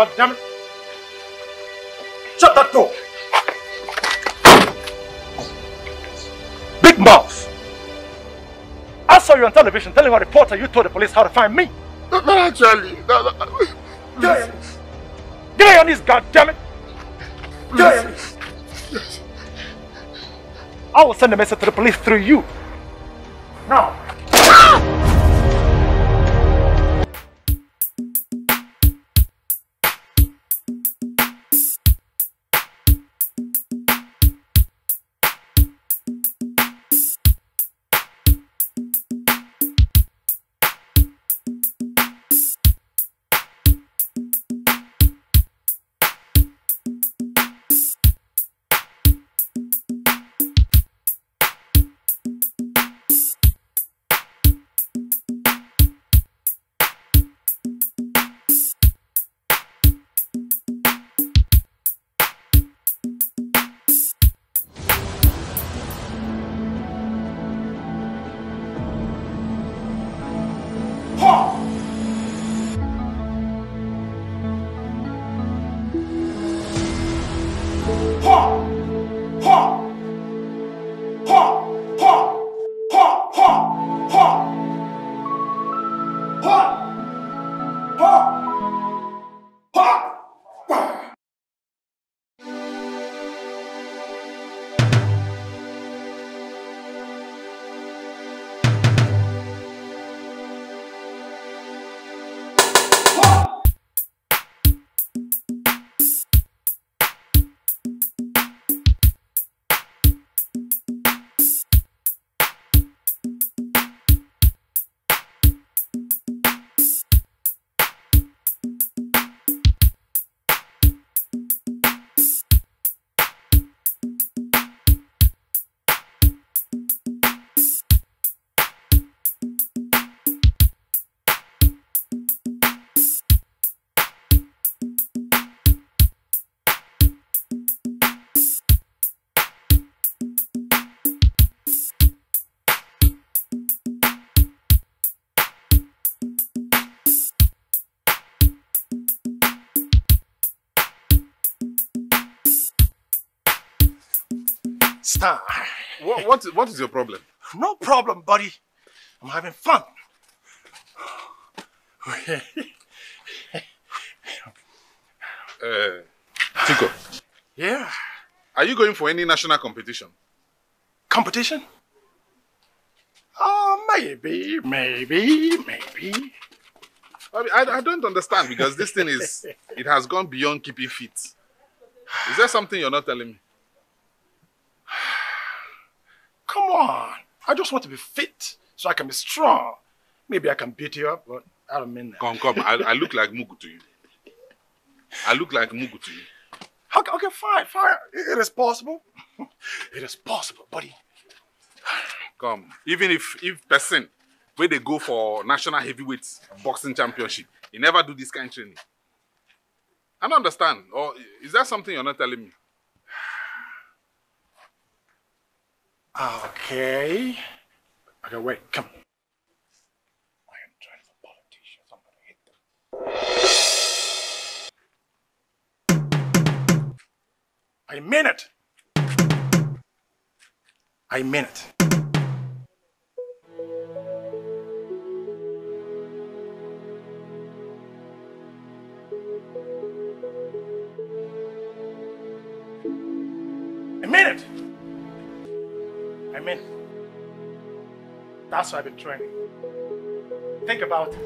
God damn it! Shut that door! Big mouth! I saw you on television telling a reporter you told the police how to find me. But actually, Get on this, goddammit! Get on this! I will send a message to the police through you. Now. Star. What is your problem? No problem, buddy. I'm having fun. Chico. Yeah. Are you going for any national competition? Competition? Oh, maybe. I mean, I don't understand because this thing it has gone beyond keeping fit. Is there something you're not telling me? Come on. I just want to be fit so I can be strong. Maybe I can beat you up, but I don't mean that. Come. I look like Mugu to you. I look like Mugu to you. Okay, fine. It is possible. It is possible, buddy. Come. Even if person where they go for national heavyweight boxing championship, you never do this kind of training. I don't understand. Or is that something you're not telling me? Okay, wait, come. I am trying for politicians. I'm gonna hit them. I mean it. I mean it. I mean it. I mean, that's why I've been training. Think about it.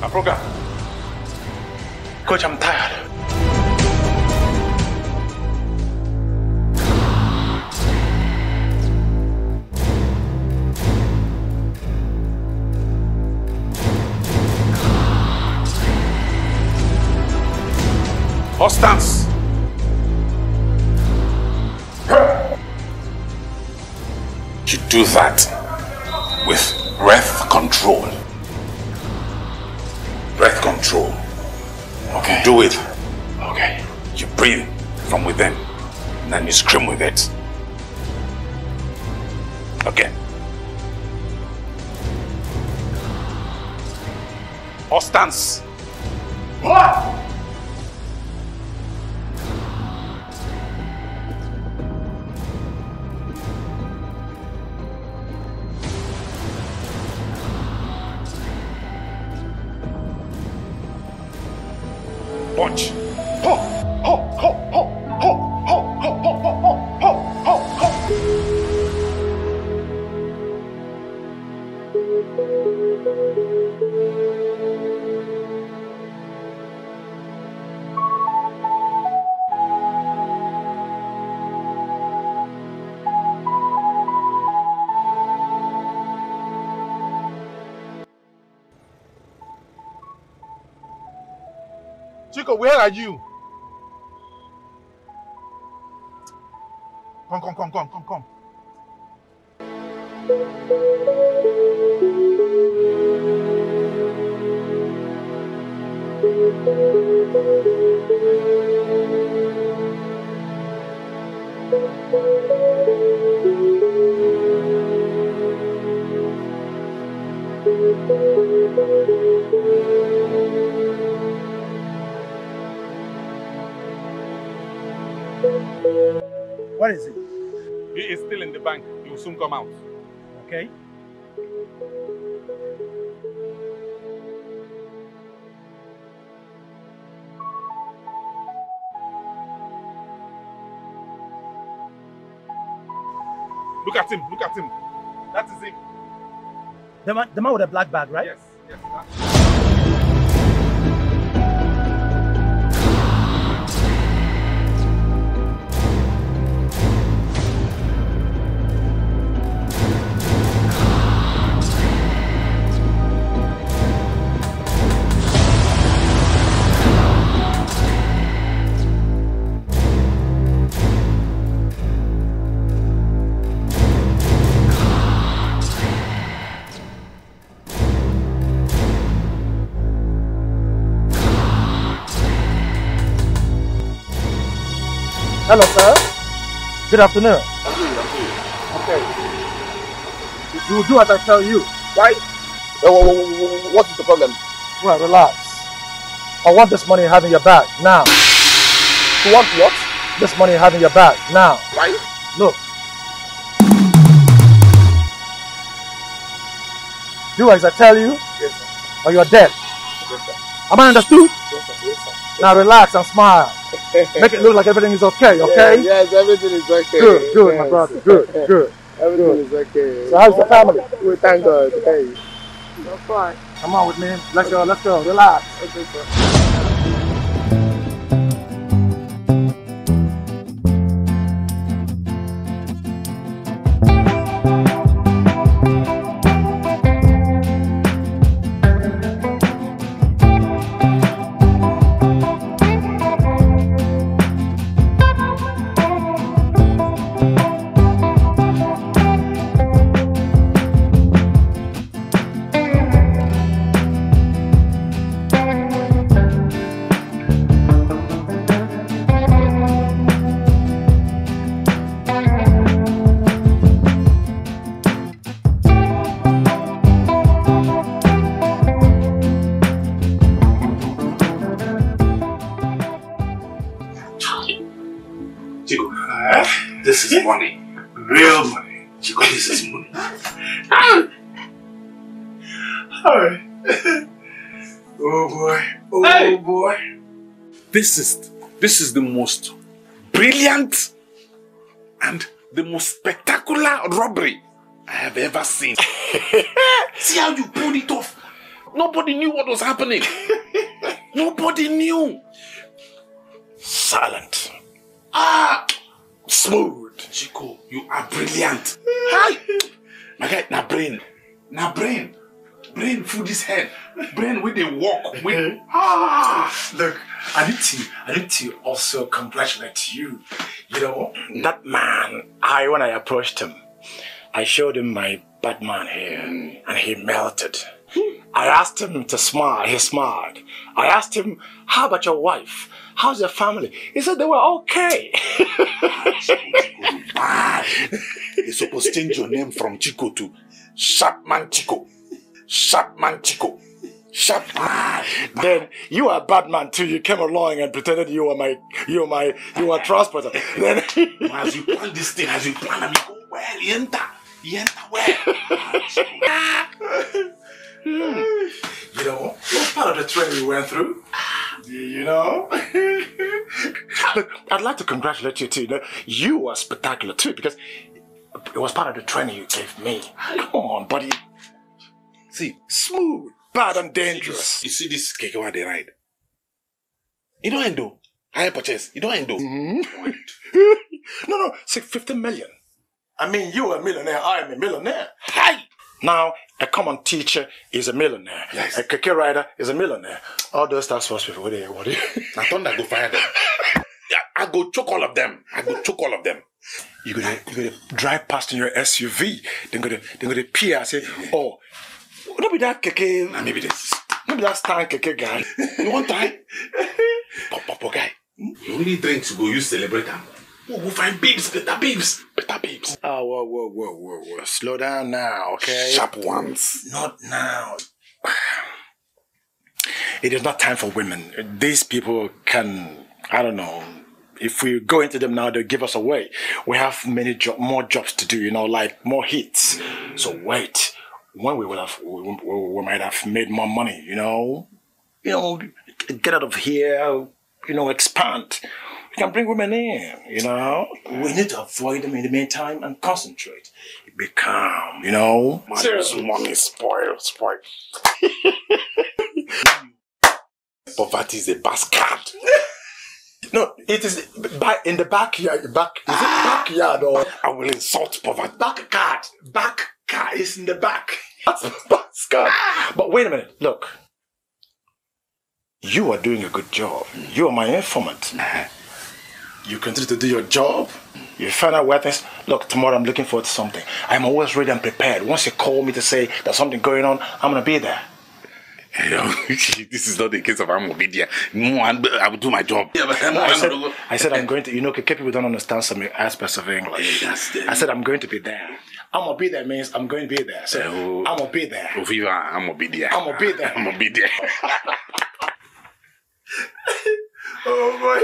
Aproga. Coach, I'm tired. Stance. You do that with breath control. Breath control. Okay. Do it. Okay. You breathe from within, and then you scream with it. Okay. Stance. What? Punch. Ho, ho, ho, ho, ho, ho, ho, ho, ho, ho, ho, ho. Chico, where are you? Come. What is it? He is still in the bank. He will soon come out. Okay. Look at him. That is him. The man with the black bag, right? Yes. Hello, sir. Good afternoon. Okay. You do as I tell you. Right? What is the problem? Well, relax. I want this money you have in your bag now. You want what? This money you have in your bag now. Right? Look. Do as I tell you, Yes, sir. or you're dead. Yes, sir. Am I understood? Yes, sir. Yes, sir. Now relax and smile. Make it look like everything is okay, okay? Yes, everything is okay. Good, yes. my brother. Good. Everything is okay. So how's the family? We thank God. Hey. That's fine. Come on with me. Let's go. Relax. Okay, sir. This is money. Real money. Chico, this is money. Alright. Oh boy. Oh boy. This is the most brilliant and the most spectacular robbery I have ever seen. See how you pulled it off. Nobody knew what was happening. Nobody knew. Silent. Smooth. Chico, you are brilliant. Hi. My guy, now brain. Brain food his head. Brain with the walk. With Look, I need to also congratulate you. You know, that man, when I approached him, I showed him my Batman hair and he melted. I asked him to smile, he smiled. I asked him, how about your wife? How's your family? He said they were okay. You're supposed to change your name from Chico to Sharpman Chico. Sharpman Chico. Sharpman. Then you are Batman too. You came along and pretended you were transporter. Then as you plan this thing, you go well, you enter well. You know, what part of the training we went through? You know? Look, I'd like to congratulate you too. You were spectacular too because it was part of the training you gave me. Come on, buddy. See, smooth, bad and dangerous. You see this keke where they ride? You don't end though. Higher purchase. You don't end though. No, say 50 million. I mean, you are a millionaire, I am a millionaire. Hi! Now, a common teacher is a millionaire. Yes. A keke rider is a millionaire. All those task force people, what do you? Now, thunder go fire them. Yeah, I go choke all of them. You're gonna drive past in your SUV. They're gonna peer and say, oh, don't be that keke. Nah, maybe this. Maybe that stand keke guy. You want time? Papa guy. You only drinks go use celebrate them. We'll find babes, better babes. Oh, whoa. Slow down now, okay? Sharp ones. Not now. It is not time for women. These people can, I don't know, if we go into them now, they'll give us away. We have more jobs to do, you know, like more hits. So wait, when we might have made more money, you know, get out of here, expand. We can bring women in, We need to avoid them in the meantime and concentrate. Be calm, Money spoil. Poverty is a bastard. No, it is in the backyard. Is it backyard or? I will insult poverty. Back car is in the back. That's bastard. But wait a minute, look. You are doing a good job. You are my informant. You continue to do your job. You find out where things... Look, tomorrow I'm looking forward to something. I'm always ready and prepared. Once you call me to say there's something going on, I'm going to be there. This is not the case of I'm obedient. No, I will do my job. Yeah, but I said I'm going to... people don't understand some aspects of English. I said I'm going to be there. I'm going to be there means I'm going to be there. So I'm going to be there. I'm obedient. I'm going to be there. I'm obedient. Oh boy.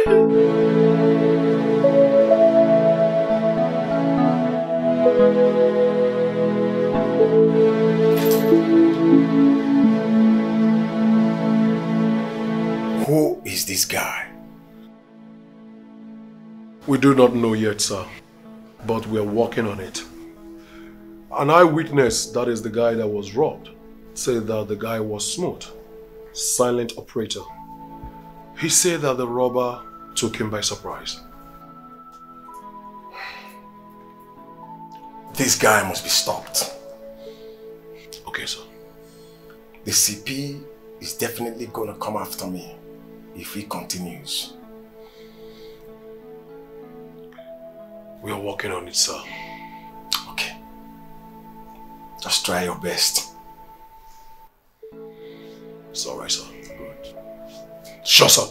Who is this guy? We do not know yet, sir, but we are working on it. An eyewitness, that is the guy that was robbed, said that the guy was smooth, silent operator. He said that the robber took him by surprise. This guy must be stopped. Okay, sir. The CP is definitely going to come after me if he continues. We are working on it, sir. Okay. Just try your best. It's all right, sir. Good. Sure, sir.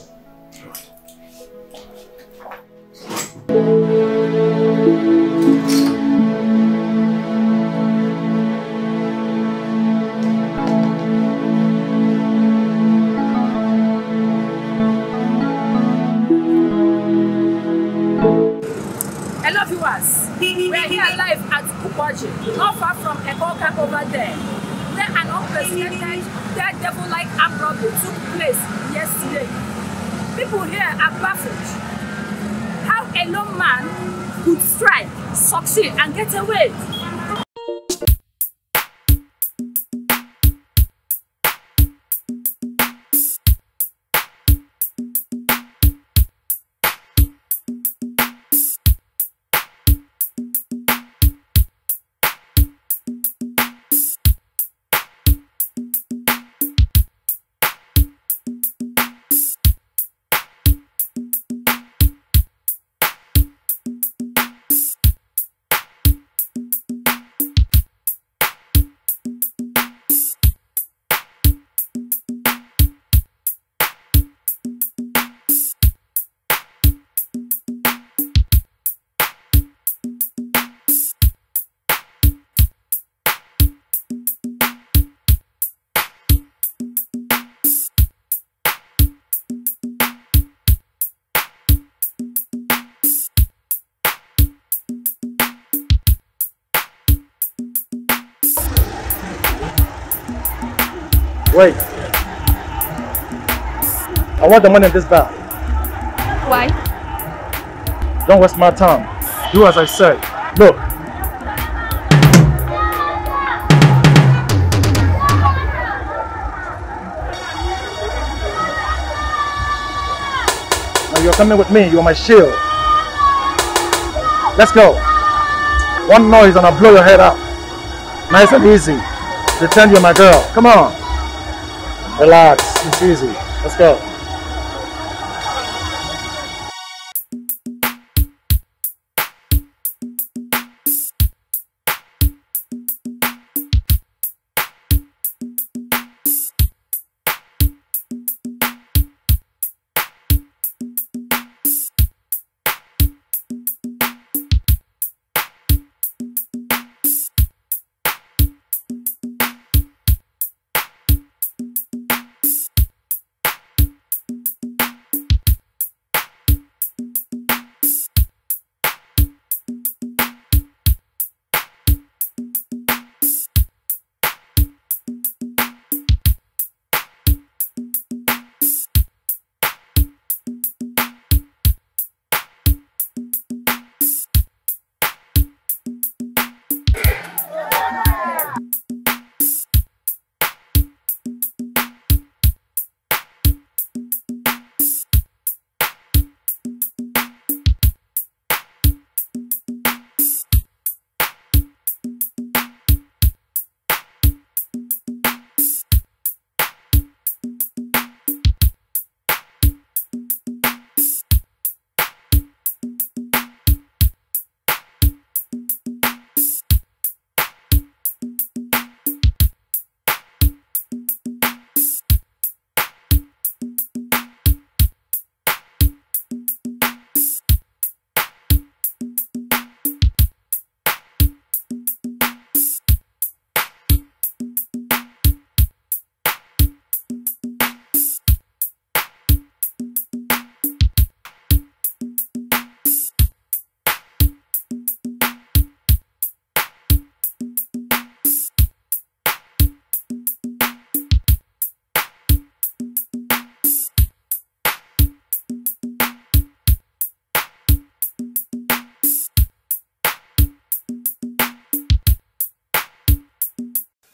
Hello viewers, we are here live at Uboji, not far from Ekoka over there, where an unprecedented daredevil-like armed robbery took place yesterday. People here are baffled how a lone man could strike, succeed and get away. Wait. I want the money in this bag. Why? Don't waste my time. Do as I say. Look. Now you're coming with me. You're my shield. Let's go. One noise and I'll blow your head out. Nice and easy. Pretend you're my girl. Come on. Relax. It's easy. Let's go.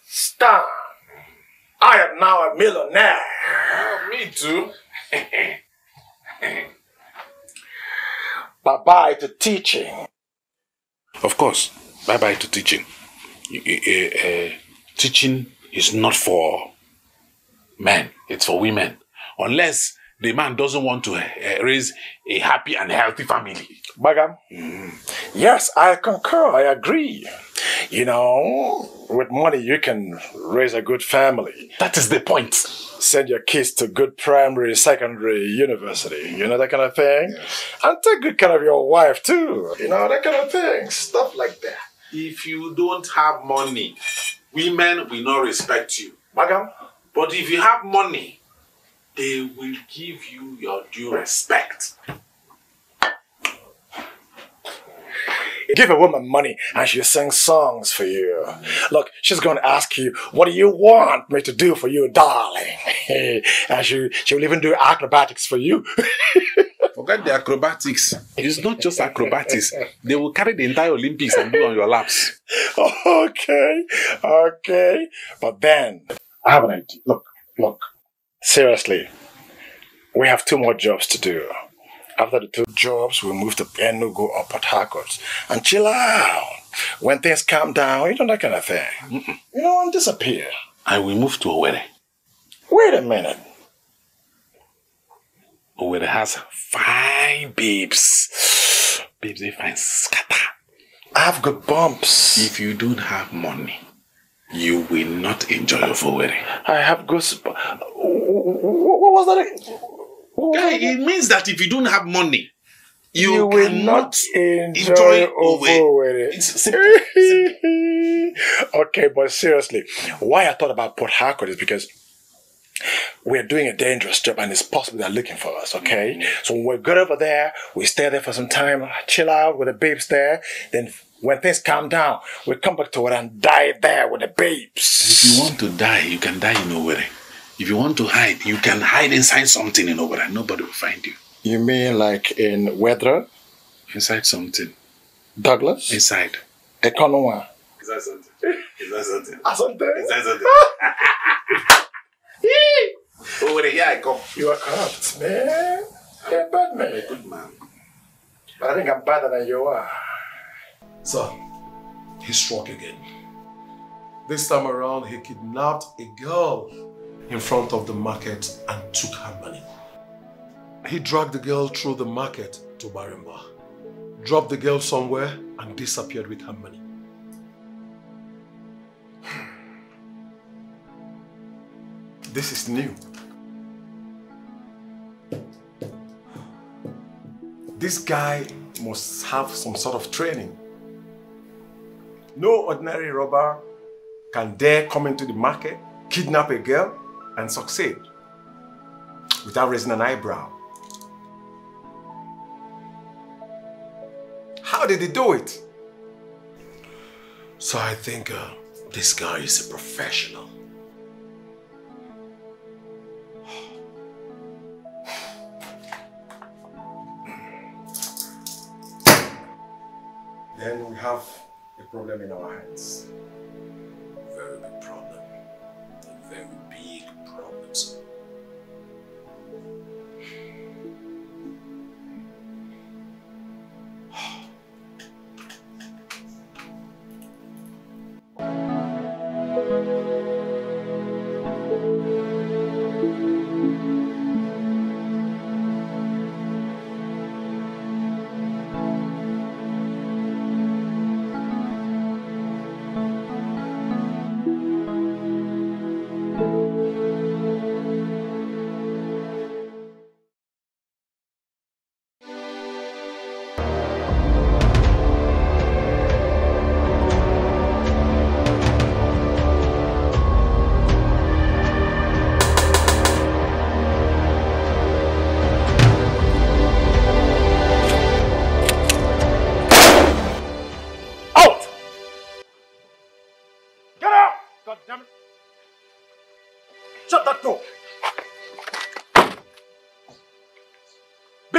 Stan, I am now a millionaire. Oh, me too. Bye-bye to teaching. Of course, bye-bye to teaching. Teaching is not for men, it's for women. Unless the man doesn't want to raise a happy and healthy family. Bagam? Yes, I concur, I agree. You know, with money you can raise a good family. That is the point. Send your kids to good primary, secondary, university, you know, that kind of thing. Yes. And take good care of your wife too, you know, that kind of thing. Stuff like that. If you don't have money, women will not respect you. Bagam? But if you have money, they will give you your due respect. Give a woman money and she'll sing songs for you. Look, she's going to ask you, what do you want me to do for you, darling? And she'll even do acrobatics for you. Forget the acrobatics. It's not just acrobatics. They will carry the entire Olympics and do on your laps. Okay, okay. But then, I have an idea. Look. Seriously, we have 2 more jobs to do. After the 2 jobs, we'll move to Enugu or Port Harcourt and chill out. When things calm down, you know, that kind of thing. You know, and disappear. And we move to Owerri. Wait a minute. Owerri has fine babes. Babes, they find scatter. I have good bumps. If you don't have money, you will not enjoy your Owerri. I have good... What was that? Guy, it means that if you don't have money, you will not enjoy Owerri. It's simple. Okay, but seriously, why I thought about Port Harcourt is because we're doing a dangerous job and it's possible they're looking for us, okay? So when we get over there, we stay there for some time, chill out with the babes there, then when things calm down, we come back to it and die there with the babes. If you want to die, you can die in Owerri. If you want to hide, you can hide inside something, but nobody will find you. You mean like in weather? Inside something. Douglas? Inside. Economy. Is that something? Is that something? Something? Is that something? Oh, here I come. You are corrupt, man. You're a bad man. I'm a good man. But I think I'm better than you are. Sir, he struck again. This time around, he kidnapped a girl in front of the market and took her money. He dragged the girl through the market to Barimba, dropped the girl somewhere and disappeared with her money. This is new. This guy must have some sort of training. No ordinary robber can dare come into the market, kidnap a girl, and succeed without raising an eyebrow. How did he do it? So I think this guy is a professional. Then we have a problem in our hands. Very big problem. A very big problem, sir.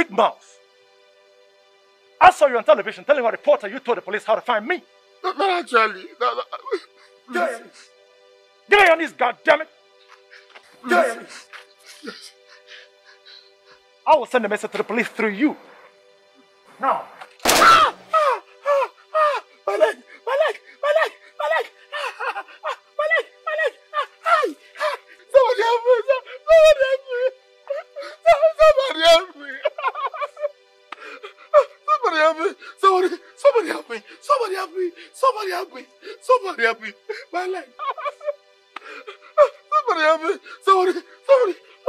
Mouth. I saw you on television telling a reporter you told the police how to find me. Not actually. Get on your knees, goddammit. Get on your knees. Yes. I will send a message to the police through you. Now. My leg. Somebody help me. Somebody help me. Somebody help me. My leg. Somebody help me. Somebody help me.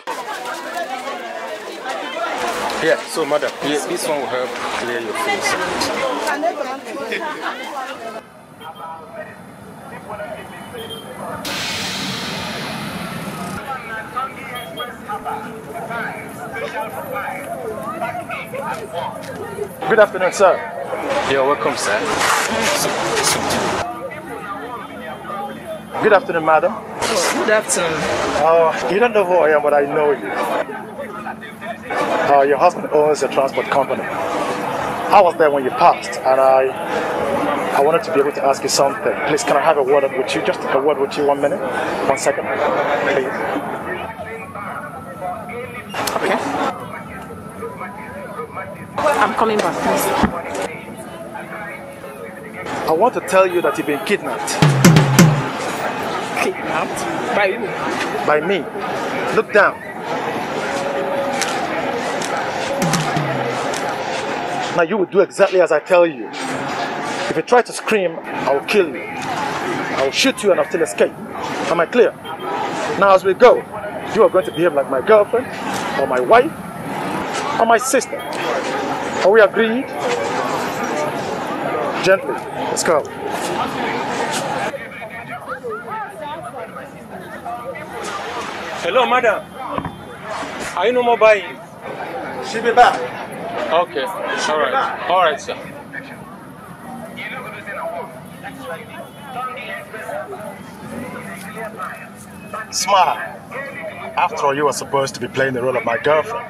My leg. Yeah, so madam, this one will help clear your face. Good afternoon, sir. You're welcome, sir. Good afternoon, madam. Good afternoon. You don't know who I am, but I know you. Your husband owns a transport company. I was there when you passed, and I wanted to be able to ask you something. Please, can I have a word with you? Just a word with you, 1 minute? 1 second, please. Okay. I'm coming back, please. I want to tell you that you've been kidnapped. Kidnapped? By who? By me. Look down. Now you will do exactly as I tell you. If you try to scream, I will kill you. I will shoot you and I'll still escape. Am I clear? Now as we go, you are going to behave like my girlfriend, or my wife, or my sister. Are we agreed? Gently, let's go. Hello, madam. Are you no more buying? She'll be back. Okay. All right. All right, sir. Smile. After all, you were supposed to be playing the role of my girlfriend.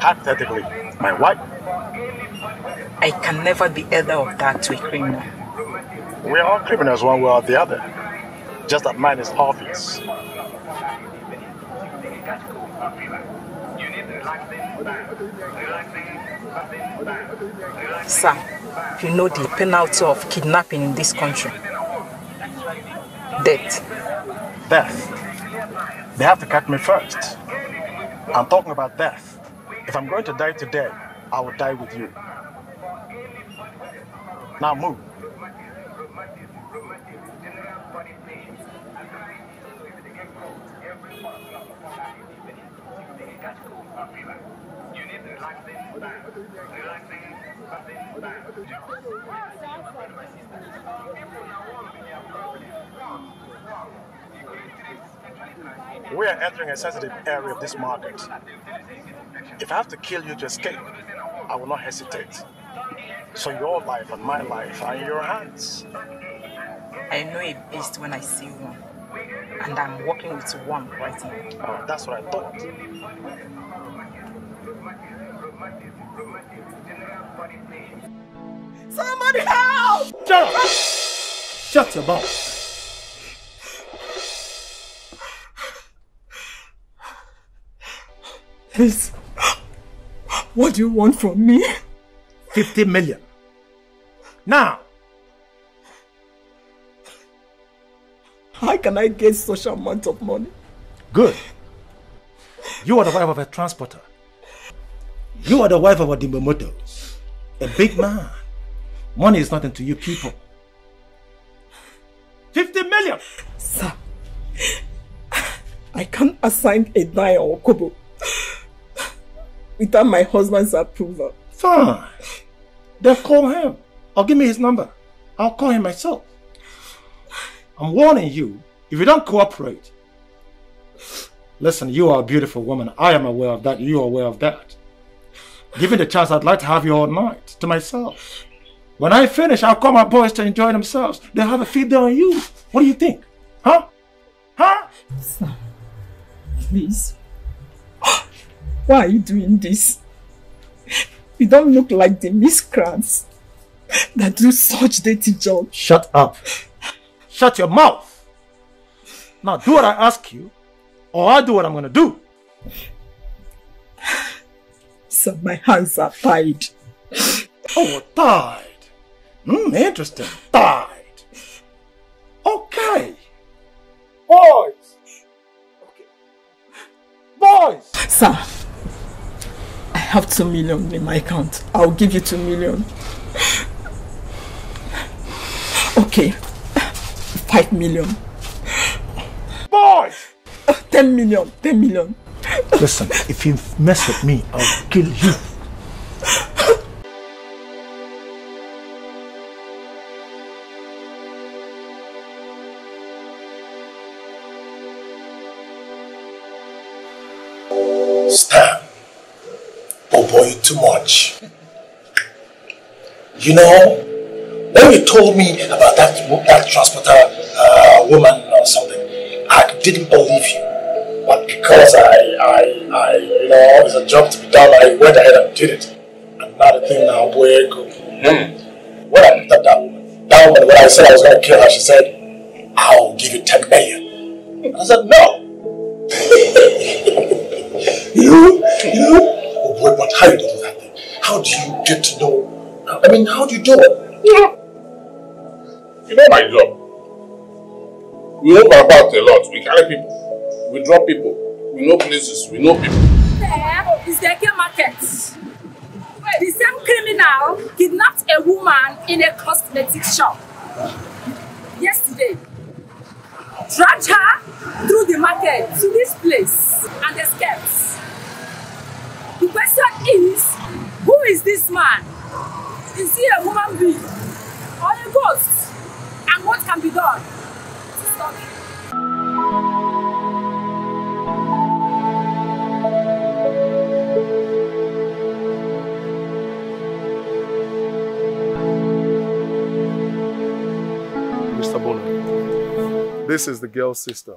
Hypothetically, my wife. I can never be either of that to a criminal. We are all criminals one way or the other. Just that mine is obvious. Sir, you know the penalty of kidnapping in this country. Death. Death. They have to cut me first. I'm talking about death. If I'm going to die today, I will die with you. Now move. We are entering a sensitive area of this market. If I have to kill you to escape, I will not hesitate. So your life and my life are in your hands. I know a beast when I see one. And I'm working with one right now. Oh, that's what I thought. Somebody help! Shut up! Shut your mouth. Please, what do you want from me? 50 million. Now! How can I get such an amount of money? Good. You are the wife of a transporter. You are the wife of a Dimbomoto. A big man. Money is nothing to you people. 50 million! Sir, I can't assign a dime or kobo without my husband's approval. Fine. Then call him. Or give me his number. I'll call him myself. I'm warning you, if you don't cooperate. Listen, you are a beautiful woman. I am aware of that. You are aware of that. Given the chance, I'd like to have you all night to myself. When I finish, I'll call my boys to enjoy themselves. They'll have a feed day on you. What do you think? Huh? Huh? Sir, please. Why are you doing this? You don't look like the miscreants that do such dirty jobs. Shut up. Shut your mouth. Now do what I ask you, or I'll do what I'm going to do. Sir, my hands are tied. Oh, tied. Interesting. Tied. Okay. Boys. Okay. Boys. Sir, I have 2 million in my account. I'll give you 2 million. Okay. 5 million. Boys. 10 million. 10 million. Listen, if you mess with me, I'll kill you. Stan. Oh boy, too much. You know, when you told me about that transporter woman or something, I didn't believe you. But because it's a job to be done, I went ahead and did it. And now the thing now, boy, when I picked up that woman, when I said I was going to kill her, she said, I'll give you 10 million. And I said, no. You know, oh boy, but how do you do that thing? How do you get to know? I mean, how do you do it? You know my job. We move about a lot. We carry people. We drop people. We know places. We know people. There is the Dikeh market. The same criminal kidnapped a woman in a cosmetic shop yesterday. Dragged her through the market to this place and escaped. The question is, who is this man? Is he a human being or a ghost? And what can be done to stop him? This is the girl's sister.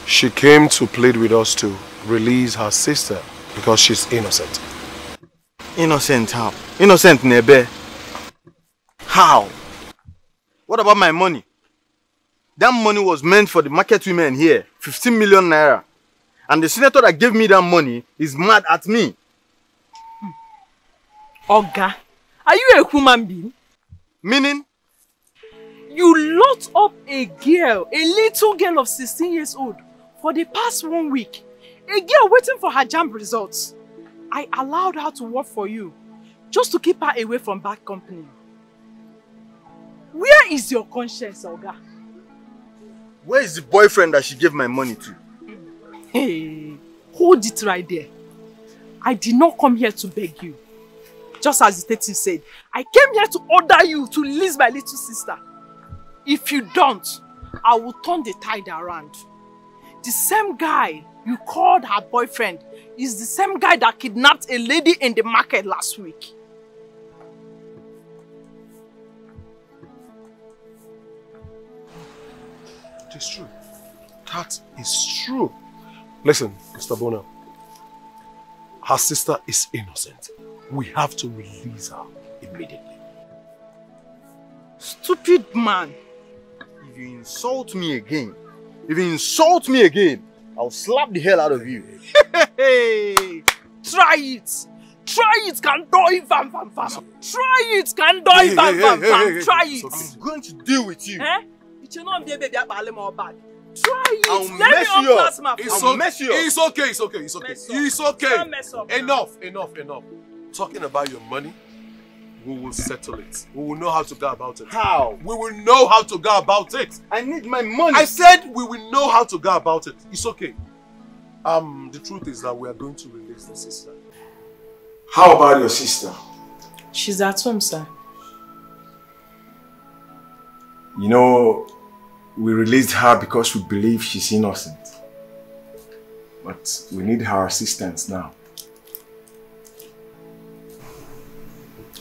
She came to plead with us to release her sister because she's innocent. Innocent how? Innocent Nebe. How? What about my money? That money was meant for the market women here. 15 million naira. And the senator that gave me that money is mad at me. Oga, are you a human being? Meaning? You locked up a girl, a little girl of 16 years old, for the past 1 week. A girl waiting for her JAMB results. I allowed her to work for you, just to keep her away from bad company. Where is your conscience, Oga? Where is the boyfriend that she gave my money to? Hey, hold it right there. I did not come here to beg you. Just as the detective said, I came here to order you to release my little sister. If you don't, I will turn the tide around. The same guy you called her boyfriend is the same guy that kidnapped a lady in the market last week. It is true. That is true. Listen, Mr. Bona. Her sister is innocent. We have to release her immediately. Stupid man. If you insult me again, I'll slap the hell out of you. Hey, try it. Try it, can do it, fam. Try it, can do it, fam. Try it. I'm going to deal with you. Eh? Try it. I'll mess you up. I'll mess you up. It's okay. It's okay. Don't mess up Enough. Talking about your money, we will settle it. We will know how to go about it. How? We will know how to go about it. I need my money. I said we will know how to go about it. It's okay. The truth is that we are going to release the sister. How about your sister? She's at home, sir. You know, we released her because we believe she's innocent. But we need her assistance now.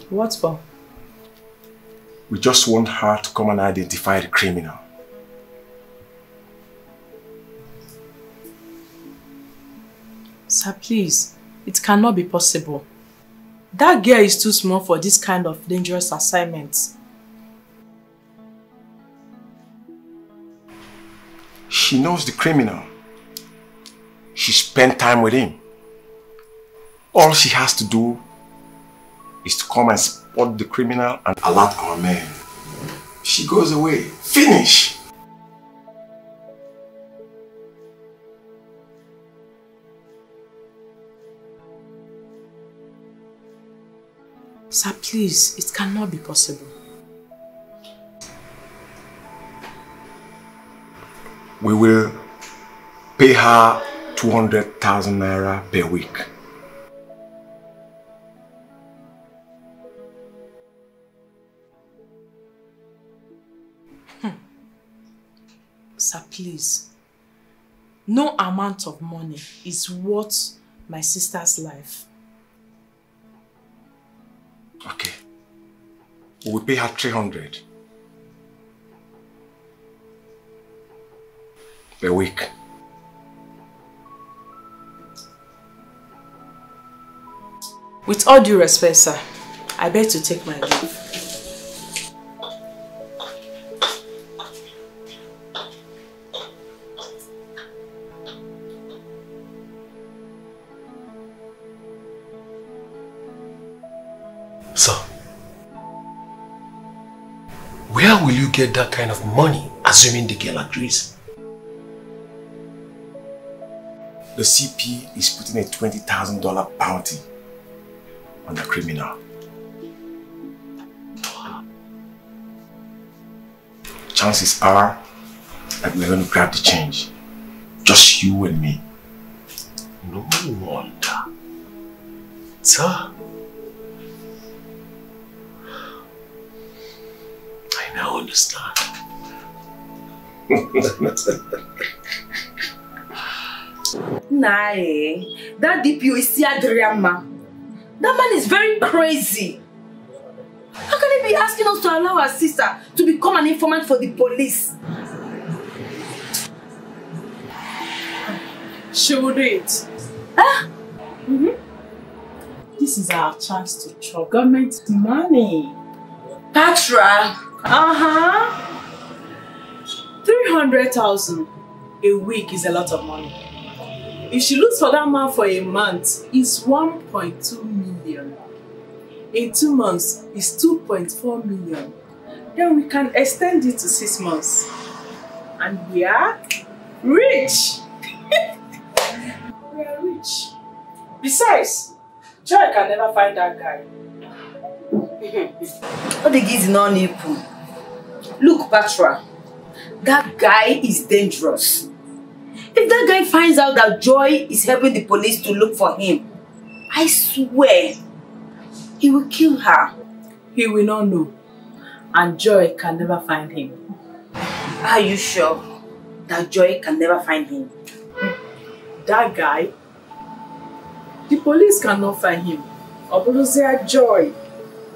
What for? We just want her to come and identify the criminal. Sir, please. It cannot be possible. That girl is too small for this kind of dangerous assignment. She knows the criminal. She spent time with him. All she has to do is to come and spot the criminal and alert our men. She goes away. Finish! Sir, please, it cannot be possible. We will pay her 200,000 naira per week. Sir, please. No amount of money is worth my sister's life. Okay. We will pay her 300 per week. With all due respect, sir, I beg to take my leave. Sir, where will you get that kind of money, assuming the girl agrees? The CP is putting a $20,000 bounty on the criminal. Chances are that we're going to grab the change. Just you and me. No wonder. Sir, I now understand. Nah, that DPO is Siadriama. That man is very crazy. How can he be asking us to allow our sister to become an informant for the police? She will do it. Huh? This is our chance to chop government money. Patra? 300,000 a week is a lot of money. If she looks for that man for a month, it's 1.2 million. In 2 months, it's 2.4 million. Then we can extend it to 6 months. And we are rich. We are rich. Besides, Joy can never find that guy. What the gives no nipple. Look, Patra, that guy is dangerous. If that guy finds out that Joy is helping the police to look for him, I swear, he will kill her. He will not know. And Joy can never find him. Are you sure that Joy can never find him? That guy? The police cannot find him. Obuluzia Joy.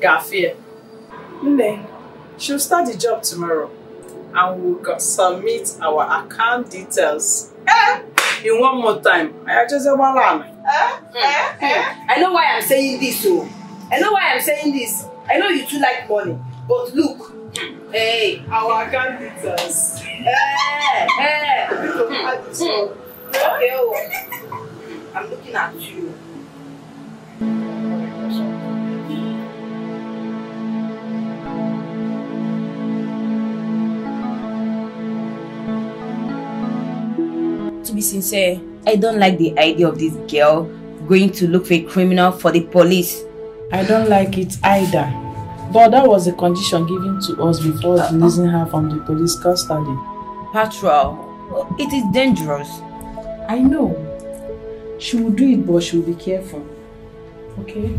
Gafia. Then she'll start the job tomorrow. And we'll submit our account details. In one more time. I know why I'm saying this, so. I know why I'm saying this. I know you two like money. But look. Hey. Our account details. Okay, oh. I'm looking at you. To be sincere, I don't like the idea of this girl going to look for a criminal for the police. I don't like it either. But that was a condition given to us before releasing her from the police custody. Patrol, it is dangerous. I know. She will do it, but she will be careful. Okay?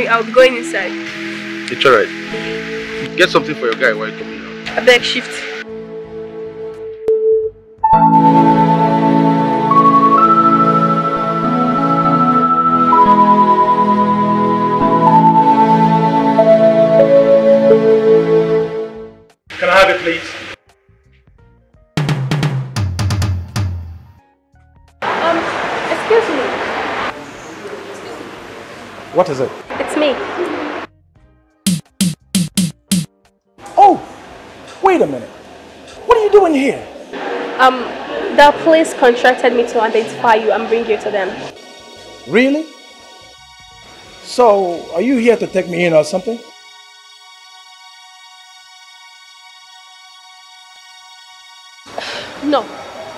I'll be going inside. It's alright. Get something for your guy while you're coming out. I beg shift. What is it? It's me. Oh, wait a minute. What are you doing here? The police contracted me to identify you and bring you to them. Really? So, are you here to take me in or something? No,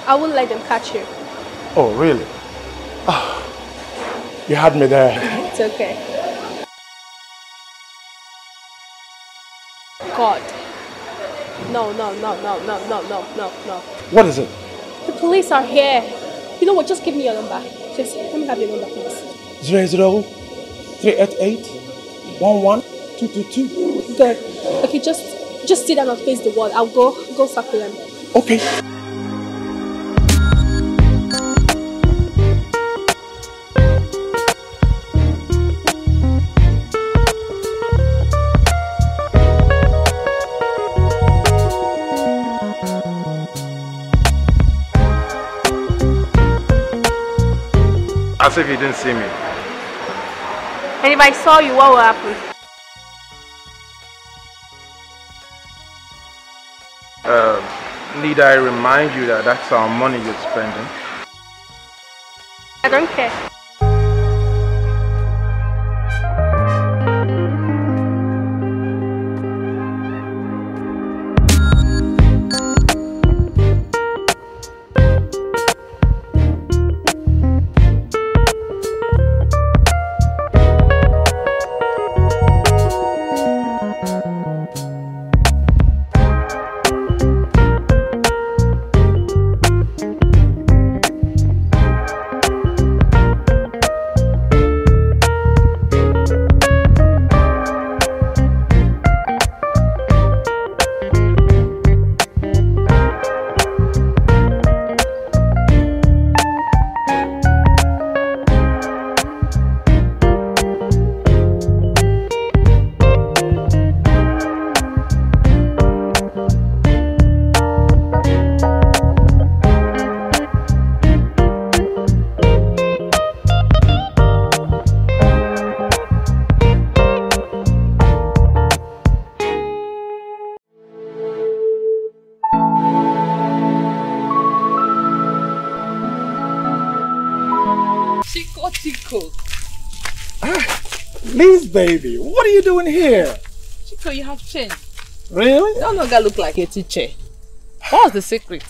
I won't let them catch you. Oh, really? Oh, you had me there. It's okay. God. No. What is it? The police are here. You know what? Just give me your number. Just let me have your number, please. 00-388-11-222. Okay, just sit down and face the wall. I'll go circle them. Okay. As if you didn't see me. And if I saw you, what will happen? Need I remind you that that's our money you're spending? I don't care. Liz, baby, what are you doing here? Chico, you have changed. Really? You no longer look like a teacher. What's the secret?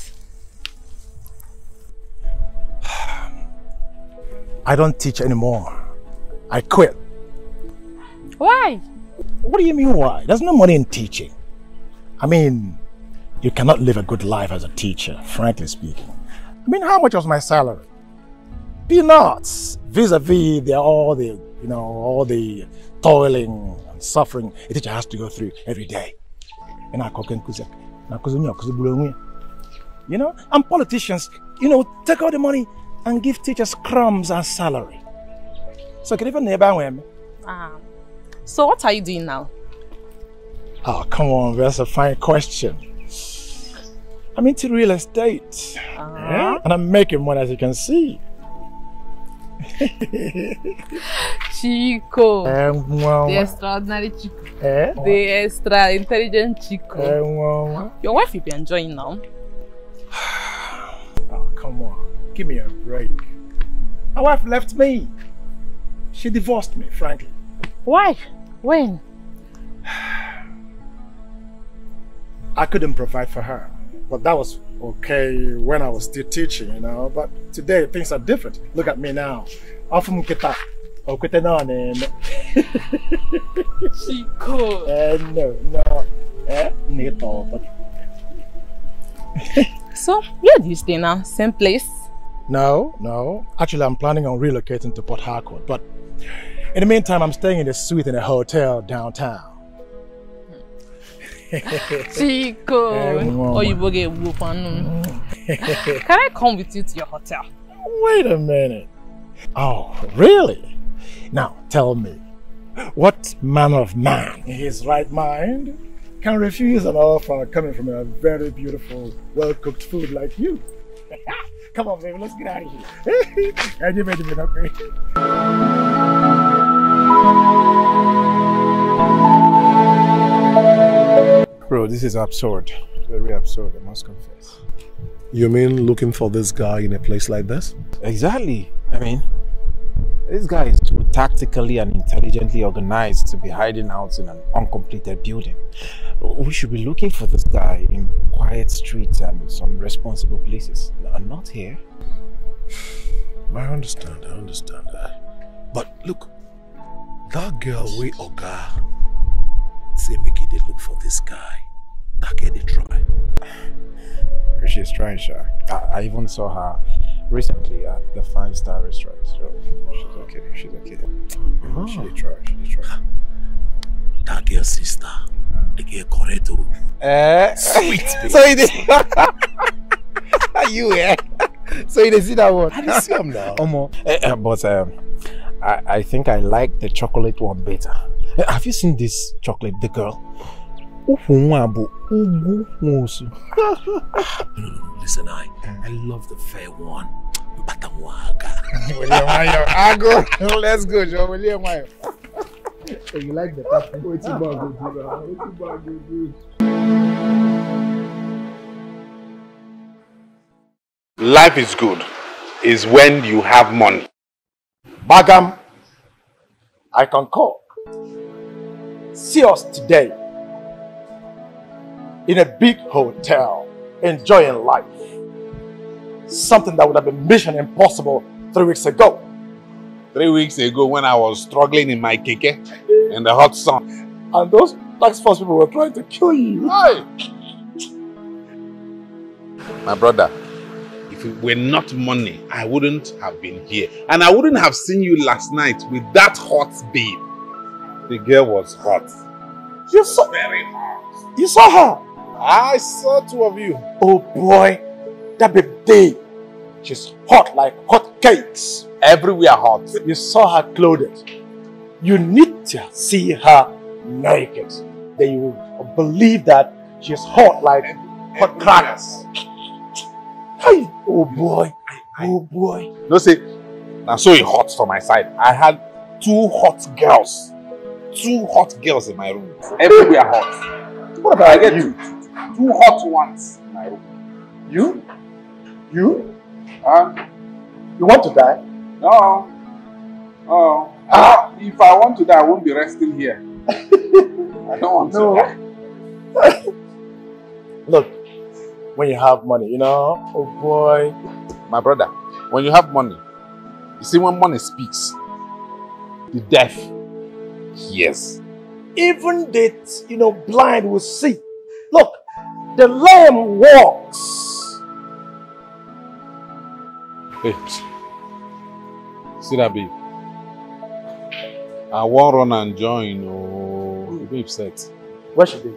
I don't teach anymore. I quit. Why? What do you mean why? There's no money in teaching. I mean, you cannot live a good life as a teacher, frankly speaking. I mean, how much was my salary? Peanuts. Vis-a-vis all the toiling and suffering a teacher has to go through every day. You know, and politicians, take all the money and give teachers crumbs and salary. So can even never So what are you doing now? Oh, come on, that's a fine question. I'm into real estate. Yeah? And I'm making money, as you can see. Chico. The extraordinary Chico. The extra intelligent Chico. Your wife will be enjoying now. Oh, come on. Give me a break. My wife left me. She divorced me, frankly. Why? When? I couldn't provide for her. But that was okay when I was still teaching, But today things are different. Look at me now. Chico. No. So, where do you stay now? Same place? No. Actually, I'm planning on relocating to Port Harcourt. But in the meantime, I'm staying in a suite in a hotel downtown. Chico. Can I come with you to your hotel? Wait a minute. Oh, really? Now, tell me, what manner of man in his right mind can refuse an offer coming from a very beautiful, well-cooked food like you? Come on, baby, let's get out of here. Bro, this is absurd. Very absurd, I must confess. You mean looking for this guy in a place like this? Exactly. I mean, this guy is too tactically and intelligently organized to be hiding out in an uncompleted building. We should be looking for this guy in quiet streets and some responsible places. Not here. I understand that. But look, that girl way Oga say make it look for this guy. That girl they try. She's trying, sure. I even saw her recently at the 5-star restaurant. So she's okay. Oh. She did try. That girl's sister, the girl Corretto. Sweet baby. So it is. Are you So you didn't see that one? I didn't see him now. But I think I like the chocolate one better. Have you seen this chocolate, the girl? Listen, I love the fair one. Let's go, Joe. William. So you like the top? Life is good is when you have money. Bagam, I concur. See us today in a big hotel, enjoying life. Something that would have been mission impossible 3 weeks ago. 3 weeks ago when I was struggling in my keke in the hot sun. And those tax force people were trying to kill you. Hey. My brother, if it were not money, I wouldn't have been here. And I wouldn't have seen you last night with that hot babe. The girl was hot. You saw very hot. You saw her? I saw 2 of you. Oh boy, that baby, she's hot like hot cakes. Everywhere hot. You saw her clothed. You need to see her naked. Then you will believe that she's hot like hot crackers. Hey, oh boy, oh boy. No say, now so it hot from my side. I had 2 hot girls. 2 hot girls in my room. Everywhere hot. What about you? 2 hot ones in my room. You? You? You want to die? No. Oh. If I want to die, I won't be resting here. I don't want to die. Look, when you have money, you know, oh boy. My brother, when you have money, you see when money speaks, the deaf hears. Even the, blind will see. Look, the lame walks. Hey, see that babe? I won't run and join. Oh, the babe upset. Where should be?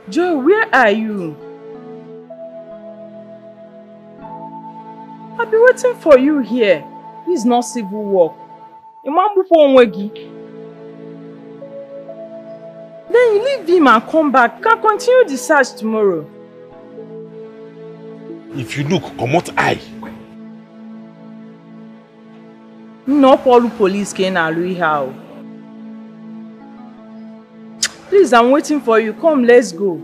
Joe, where are you? I've been waiting for you here. This is not civil work. Then you leave him and come back. You can continue the search tomorrow. If you look, come out eye. No police can allow how. Please, I'm waiting for you. Come, let's go.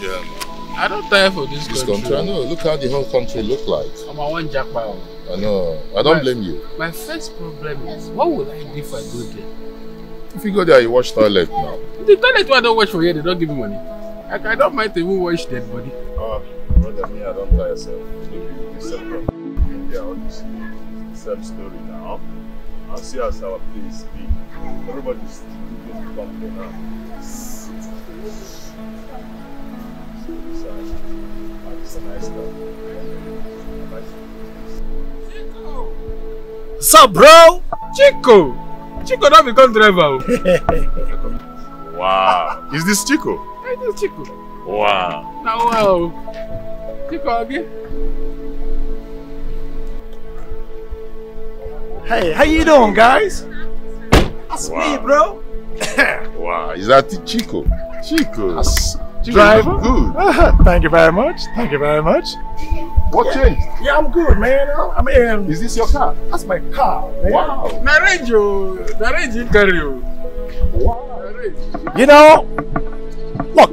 Yeah, I don't tire for this country. I know. Look how the whole country look like. I'm a one jackpot. I know. I don't blame you. My first problem is, what would I do if I go there? If you go there, you wash toilet now. The toilet I don't wash for here, they don't give me money. I don't mind to even wash dead body. Brother, me, I don't tire yourself. India, all this same story now. I'll see us our place be. Everybody's going to come here now. It's a nice stuff. So, bro, Chico don't become driver. Wow, is this Chico? It is Chico. Wow. Now, wow. Chico again. Hey, how you doing, guys? That's me, bro. Wow, is that Chico? Chico. Driver. Good. Thank you very much. Thank you very much. What changed? Yeah, I'm good, man. I mean, is this your car? That's my car, man. Wow. Marriage, carry you. Wow. You know, look,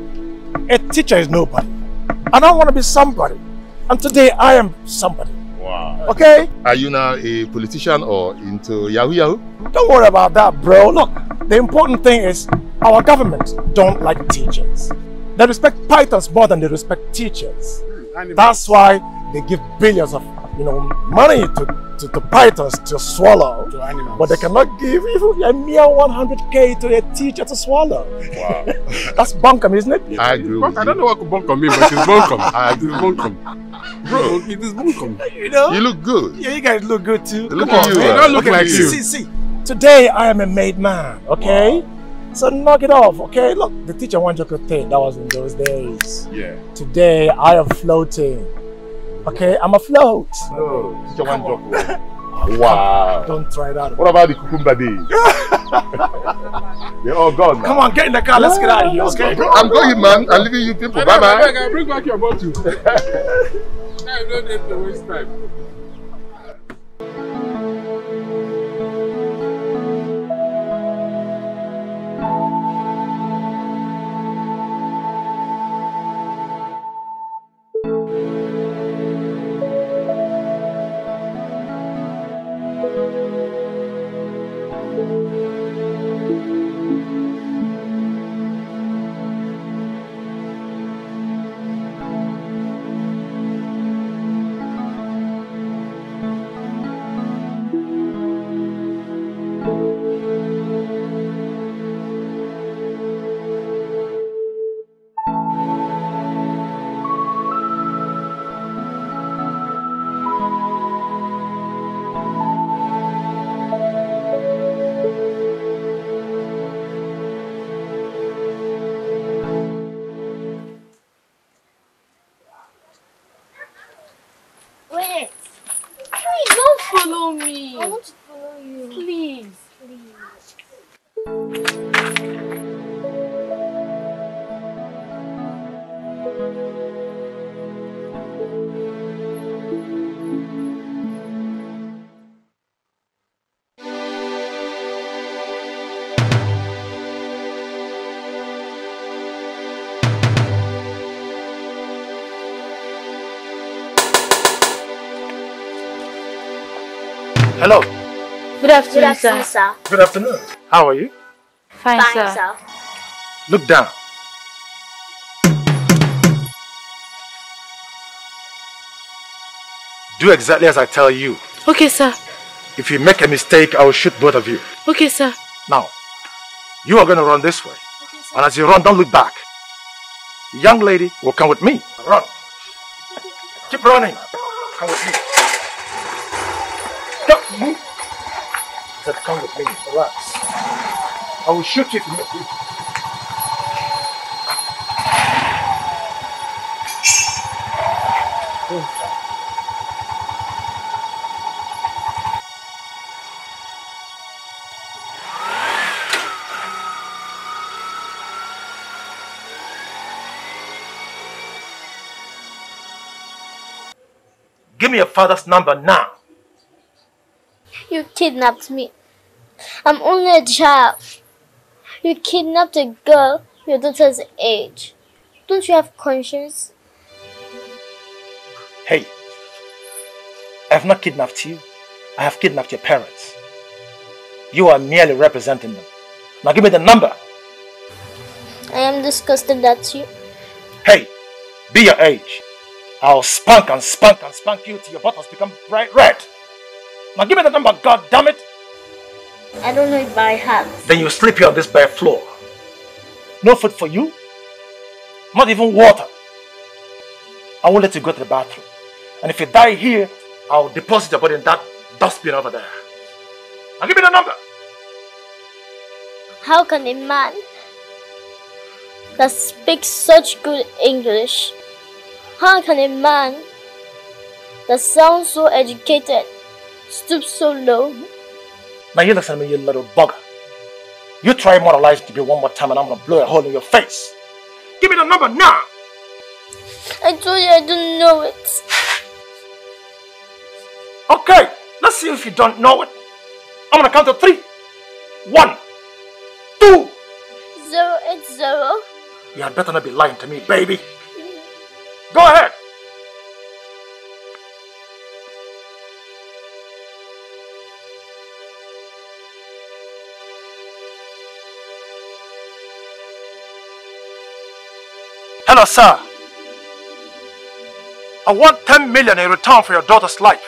a teacher is nobody. And I want to be somebody. And today I am somebody. Wow. Okay? Are you now a politician or into Yahoo Yahoo? Don't worry about that, bro. Look, the important thing is our government don't like teachers. They respect pythons more than they respect teachers. That's why they give billions of money to pythons to swallow. To animals. But they cannot give even a mere 100k to a teacher to swallow. Wow. That's bunkum, isn't it? I agree with you. I don't know what bunkum means, but it's bunkum. I agree. It's bunkum. Bro, it is bunkum. You know? You look good. Yeah, you guys look good too. Look Come at on, you. man. You don't look like you. See. Today I am a made man, okay? Wow. So knock it off, okay? Look, the teacher one joke thing, that was in those days. Yeah. Today I am floating. Okay, I'm afloat. No, teacher one joke. Wow. Don't try that. What about the cucumber days? They're all gone now. Come on, get in the car, let's get out of here, okay? I'm going, man. I'm leaving you people. Bye bye. I'll bring back your bottle. Now you don't need to waste time. Hello. Good afternoon, sir. Good afternoon. How are you? Fine, sir. Look down. Do exactly as I tell you. Okay, sir. If you make a mistake, I will shoot both of you. Okay, sir. Now, you are going to run this way. Okay, sir. And as you run, don't look back. The young lady will come with me. Run. Keep running. Come with me. Come. I said, come with me. Relax. I will shoot you if you make it. Give me your father's number now. You kidnapped me. I'm only a child. You kidnapped a girl your daughter's age. Don't you have conscience? Hey, I have not kidnapped you. I have kidnapped your parents. You are merely representing them. Now give me the number. I am disgusted at you. Hey, be your age. I'll spank and spank and spank you till your buttons become bright red. Now give me the number, God damn it. I don't know it by heart. Then you sleep here on this bare floor. No food for you. Not even water. I won't let you go to the bathroom. And if you die here, I'll deposit your body in that dustbin over there. Now give me the number. How can a man that speaks such good English, how can a man that sounds so educated stoop so low? Now you listen to me, you little bugger. You try moralize to be one more time and I'm going to blow a hole in your face. Give me the number now. I told you I don't know it. Okay, let's see if you don't know it. I'm going to count to 3. 1, 2. 080. You had better not be lying to me, baby. Go ahead. Hello, sir. I want 10 million in return for your daughter's life.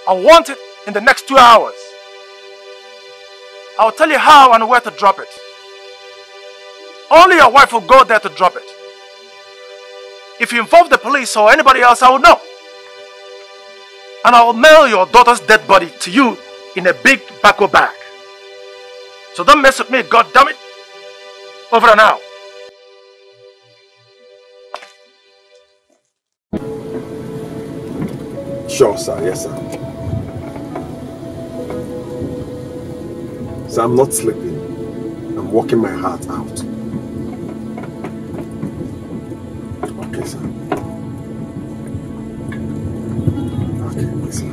I want it in the next 2 hours. I'll tell you how and where to drop it. Only your wife will go there to drop it. If you involve the police or anybody else, I will know. And I will mail your daughter's dead body to you in a big tobacco bag. So don't mess with me, goddammit. Over and out. Sure, sir. Yes, sir. Sir, I'm not sleeping. I'm working my heart out. Okay, sir. Okay, yes, sir.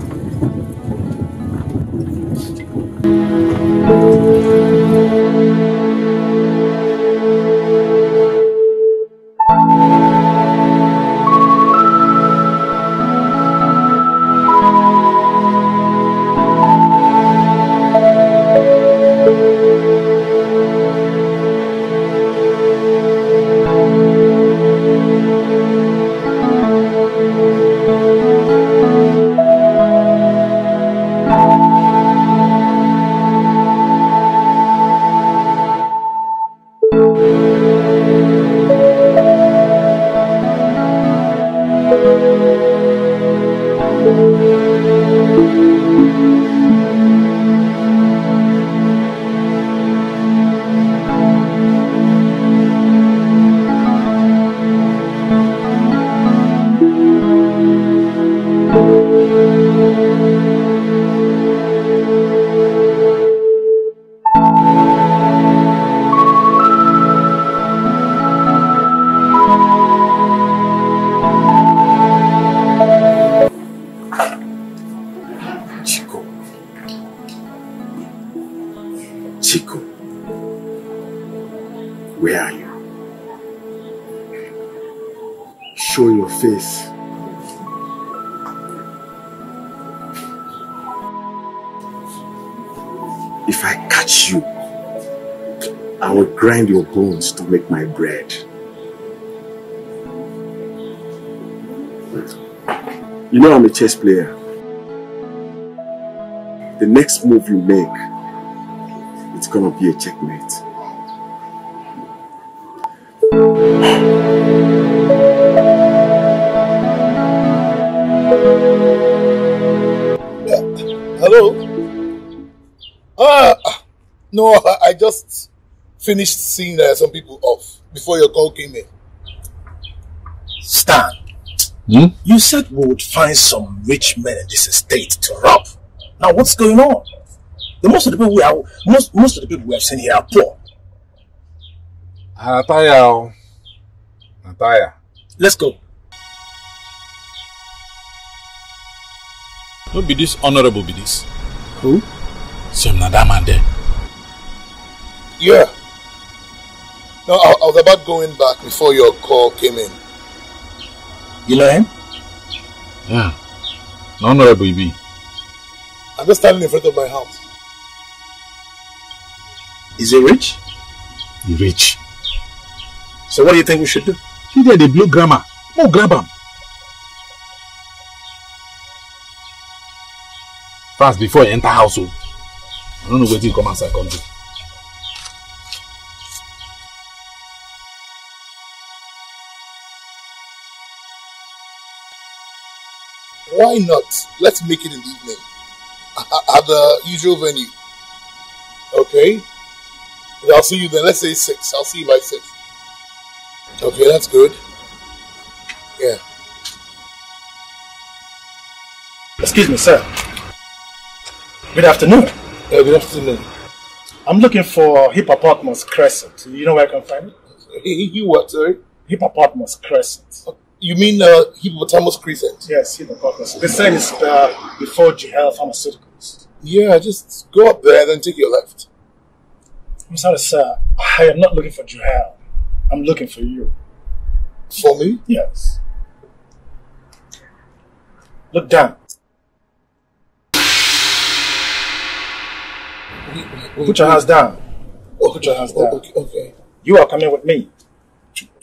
Show your face. If I catch you, I will grind your bones to make my bread. You know I'm a chess player. The next move you make, it's gonna be a checkmate. Hello? No, I just finished seeing some people off before your call came in. Stan, you said we would find some rich men in this estate to rob. Now what's going on? Most of the people we have seen here are poor. Nataya. Let's go. Who be this honorable be this? Who? Some Nadaman there. Yeah. No, I was about going back before your call came in. You know him? Yeah. Honorable he be. I'm just standing in front of my house. Is he rich? He rich. So what do you think we should do? He did the blue grammar. Oh, grab him. Fast before you enter household. I don't know where you come outside country. Why not? Let's make it in the evening. At the usual venue. Okay? I'll see you then. Let's say 6. I'll see you by 6. Okay, that's good. Yeah. Excuse me, sir. Good afternoon. Yeah, good afternoon. I'm looking for Hippopotamus Crescent. You know where I can find it? You what, sorry? Hippopotamus Crescent. You mean Hippopotamus Crescent? Yes, Hippopotamus. They say it's before GL Pharmaceuticals. Yeah, just go up there and then take your left. I'm sorry, sir. I am not looking for Juhel. I'm looking for you. For me? Yes. Look down. Put your hands down. Oh, put your hands down. Okay. You are coming with me.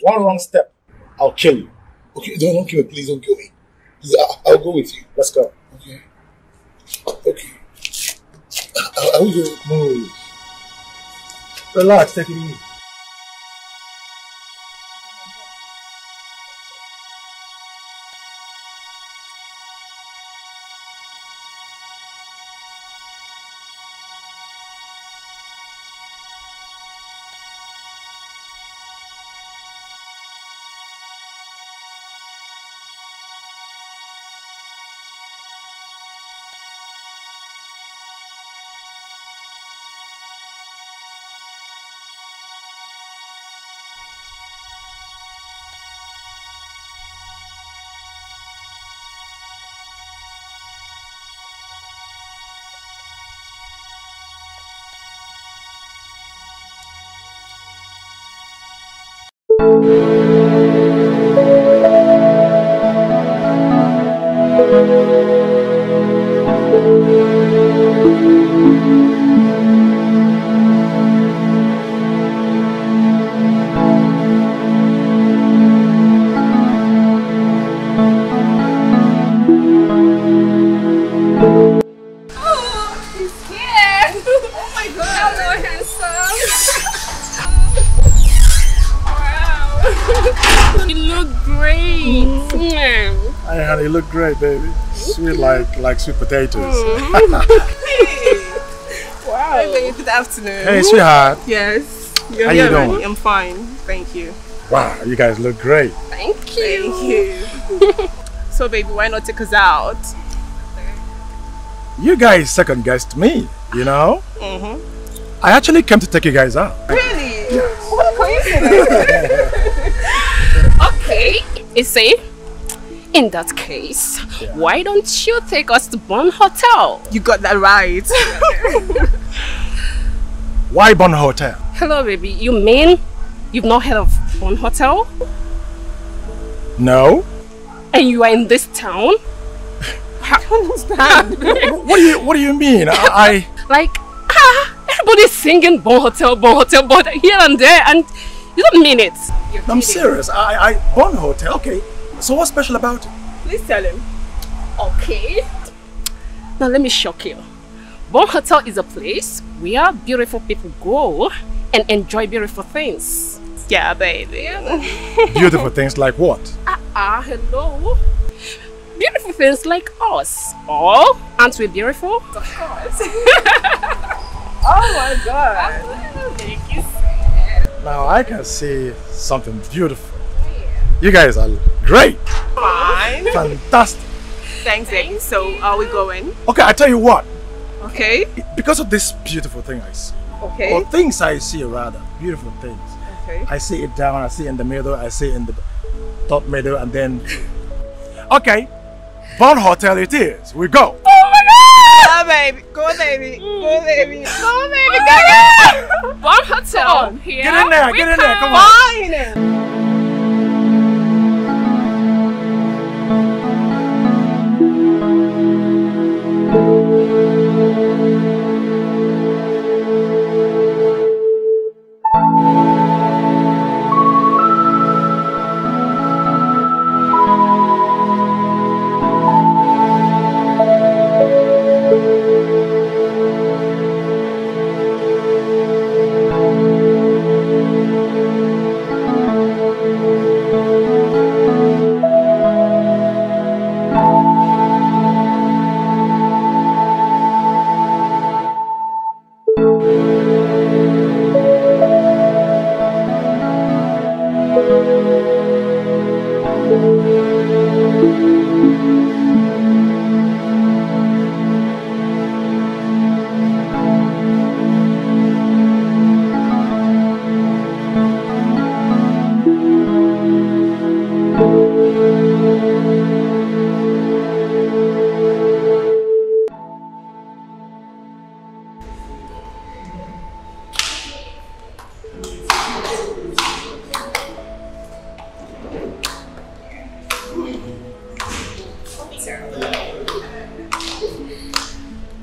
One wrong step, I'll kill you. Okay, don't kill me. Please don't kill me. Please, I'll go with you. Let's go. Okay. Okay. I will go. Move. Relax, take it easy. You look great, baby. Sweet like sweet potatoes. Wow. Hey, baby, good afternoon. Hey, sweetheart. Yes. How you doing? I'm fine. Thank you. Wow, you guys look great. Thank you. Thank you. So, baby, why not take us out? You guys second guessed me, you know? I actually came to take you guys out. Really? Yes. What a coincidence. Okay. Is safe? In that case, why don't you take us to Bon Hotel? You got that right. Why Bon Hotel? Hello, baby. You mean you've not heard of Bon Hotel? No. And you are in this town? I don't understand. What do you mean? Everybody's singing Bon Hotel, but here and there, and you don't mean it. I'm serious. Bon Hotel. Okay. So what's special about it? Please tell him. Okay. Now let me shock you. Bon Hotel is a place where beautiful people go and enjoy beautiful things. Yeah, baby. Beautiful things like what? Hello. Beautiful things like us. Oh, aren't we beautiful? Of course. Oh my God. Thank you. Now I can see something beautiful. You guys are great. Fine. Fantastic. Thanks, baby. So, are we going? Okay, I tell you what. Okay. Because of this beautiful thing I see. Okay. Or things I see rather. Beautiful things. Okay. I see it down, I see it in the middle, I see it in the top middle, and then... Okay. Bon Hotel it is. We go. Oh my God! Go, baby. Go, baby. Go, baby. Go, baby. Bon Hotel. Here get in there. Get in there. Come on. Fine.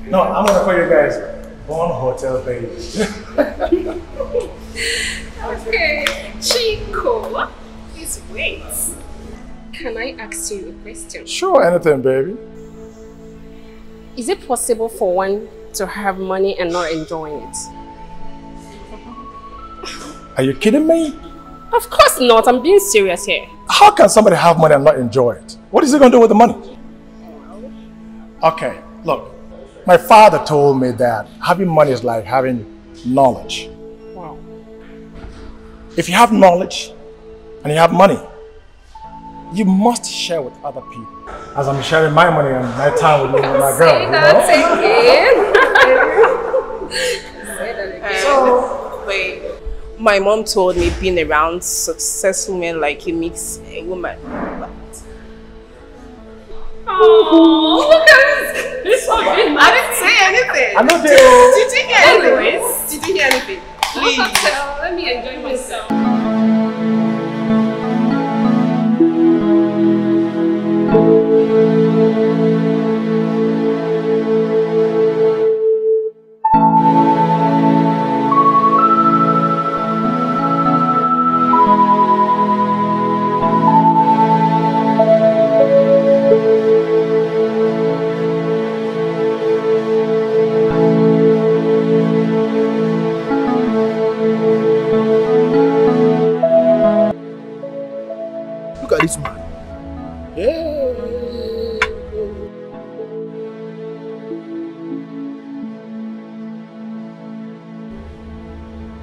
No, I'm gonna call you guys Born Hotel Babies. Okay, Chico, please wait. Can I ask you a question? Sure, anything, baby. Is it possible for one to have money and not enjoying it? Are you kidding me? Of course not. I'm being serious here. How can somebody have money and not enjoy it? What is he gonna do with the money? Okay, look. My father told me that having money is like having knowledge. Wow. If you have knowledge and you have money, you must share with other people. As I'm sharing my money and my time with you and my girl. Say that again. So, wait. My mom told me being around successful men like you makes a woman. Oh, look at this. I didn't say anything. I know Did you hear anything? Did you hear anything? Please. Let me enjoy myself. Look at this man. Yeah.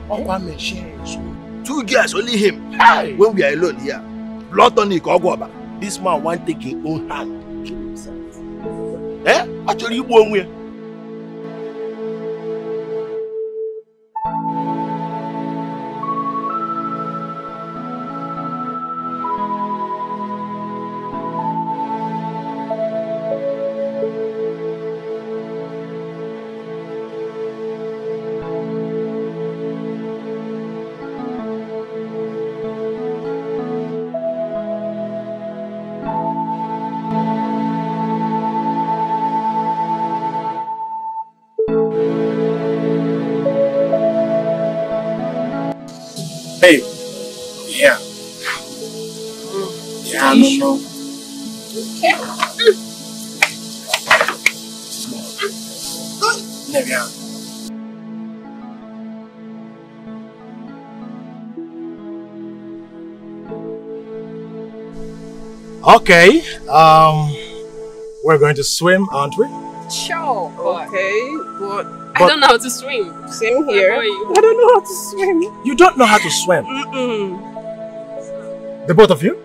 One machine. 2 girls, only him. When we are alone here, blood tonic or guava. This man want to take his own hand to kill himself. Eh? Actually, you won't win. Hey, yeah. Yeah, no. There we are. Okay, we're going to swim, aren't we? Sure. Okay, but I don't know how to swim. Same here. How are you? I don't know how to swim. You don't know how to swim? The both of you?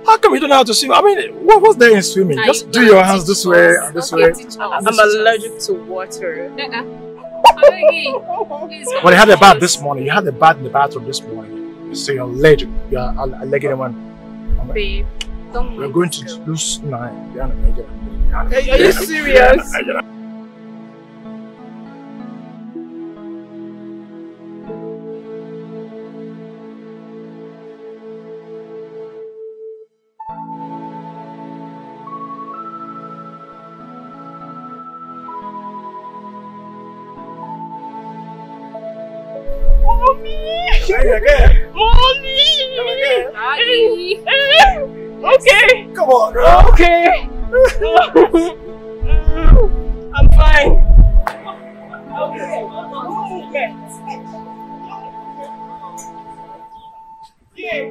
How come you don't know how to swim? I mean, what's there in swimming? Just do your hands this way and this way. I'm allergic to water. Well, you had a bath this morning. You had a bath in the bathroom this morning. So you're allergic. You're allergic to one. Babe, don't. We're going to lose 9. Are you serious? Mommy! Mommy! Okay. Come on, girl. Okay. I'm fine. Okay. Yeah.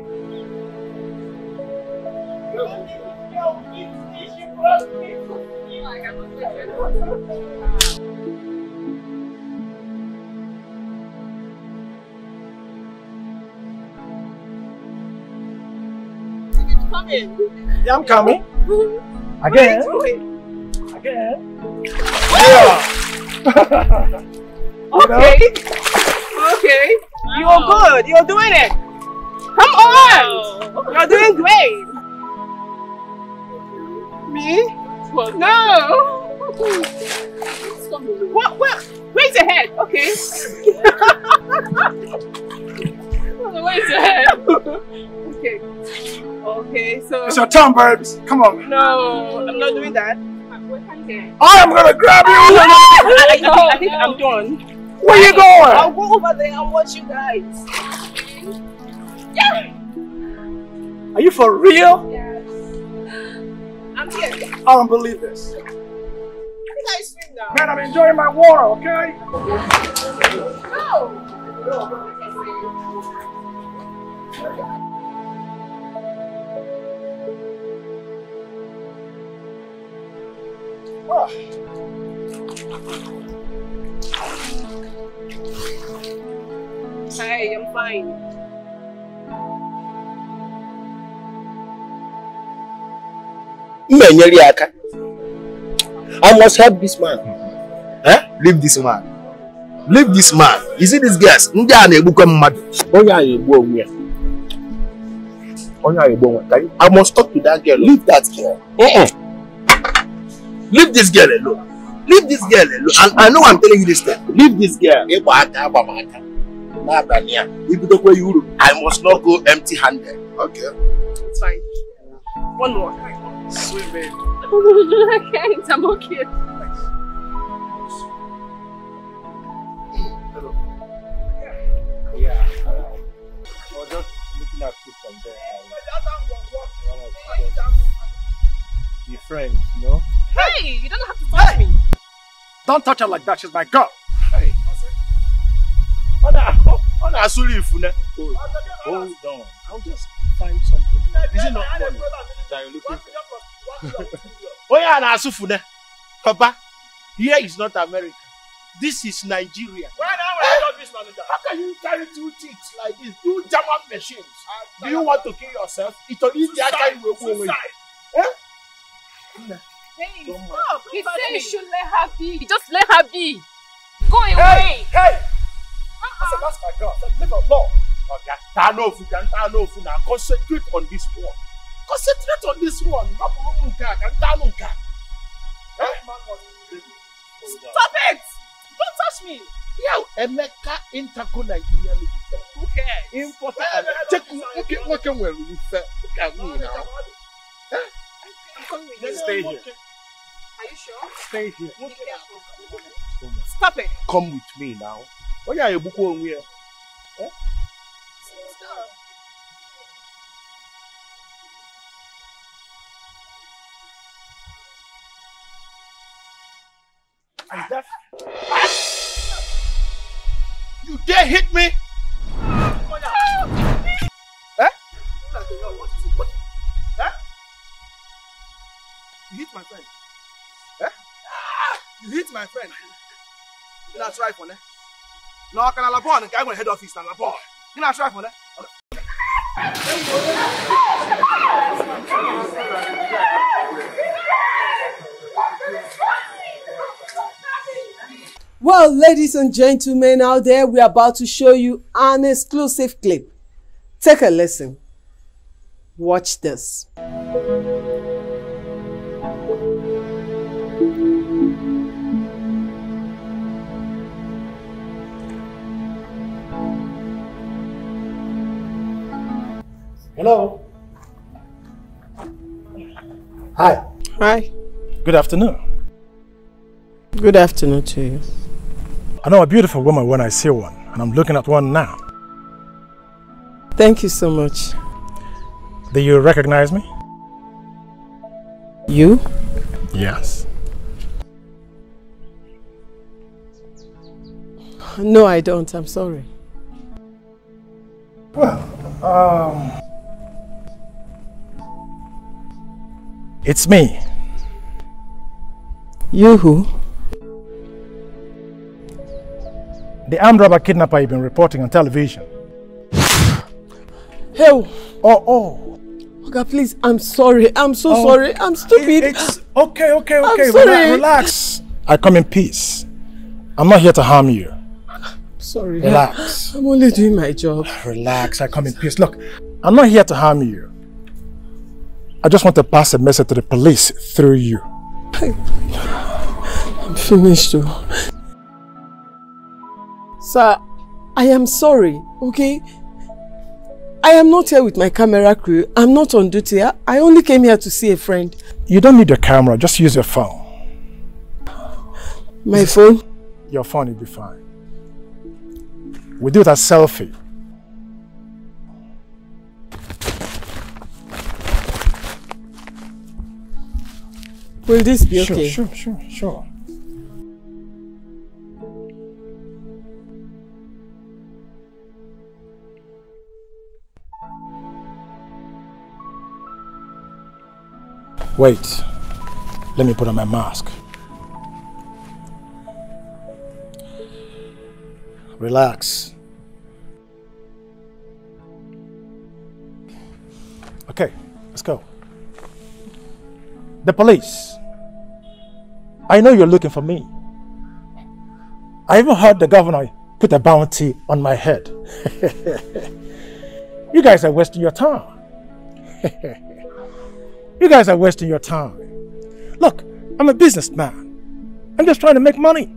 Coming. Yeah, I'm coming. Again. Again. Yeah. Okay. Okay. You're good. You're doing it. Come on. You're doing great. Me? No. What? Where's your head? Okay. Where's your head? Okay. Okay, so... It's your turn, babes. Come on. No, I'm not doing that. I am gonna grab you! I think I'm done. Where you going? I'll go over there and watch you guys. Yeah! Are you for real? Yes. I'm here. I don't believe this. You guys swim now. Man, I'm enjoying my water, okay? Go! Hey, I'm fine. I must help this man. Eh? Leave this man. Leave this man. You see these guys? I must talk to that girl. Leave that girl. Leave this girl alone. Leave this girl alone. And I know I'm telling you this thing. Leave this girl. I must not go empty-handed. Okay. It's fine. One more. Sweet babe. I can't. I'm okay. Yeah. I was just looking at you from there. Be friends, you know? Hey, you don't have to touch me. Don't touch her like that. She's my girl. Hey. Hold on. I'll just find something. Is it not money that you're looking for? Oh yeah, Papa, here is not America. This is Nigeria. How can you carry two chicks like this? Two German machines. Do you want to kill yourself? It's only the carry you go away. Hey, stop! He said you should let her be. Just let her be. Go away. Hey! I said, that's my girl. I said, live alone. Okay. Concentrate on this one. Concentrate on this one. Stop it! Don't touch me. Yo, Emeka Interco Nigerian Military. Who cares? Important. Check look at where we fell. Look at me now. I'm coming with Let's you. stay here. Are you sure? Stay here. Be careful. Stop it. Come with me now. Oh yeah, you book one here. Stop. And that... You dare hit me? You hit my friend. You hit my friend. You not try for that. No, can I labor? I'm going head office and labor. You not try for that. Well, ladies and gentlemen out there, we're about to show you an exclusive clip. Take a listen. Watch this. Hello. Hi. Hi. Good afternoon. Good afternoon to you. I know a beautiful woman when I see one, and I'm looking at one now. Thank you so much. Do you recognize me? You? Yes. No, I don't. I'm sorry. Well, it's me. You who? The armed robber kidnapper you've been reporting on television. Hey! Oh. Okay, please, I'm sorry. I'm so sorry. I'm stupid. It's okay. I'm sorry. Relax. I come in peace. I'm not here to harm you. Sorry. Relax. I'm only doing my job. Relax, I come in peace. Look, I'm not here to harm you. I just want to pass a message to the police through you. I'm finished though. Sir, I am sorry, okay? I am not here with my camera crew. I'm not on duty. I only came here to see a friend. You don't need your camera, just use your phone. My phone? Your phone will be fine. We do it as selfie. Will this be okay? Sure. Wait. Let me put on my mask. Relax. Okay, let's go. The police. I know you're looking for me. I even heard the governor put a bounty on my head. You guys are wasting your time. You guys are wasting your time. Look, I'm a businessman. I'm just trying to make money.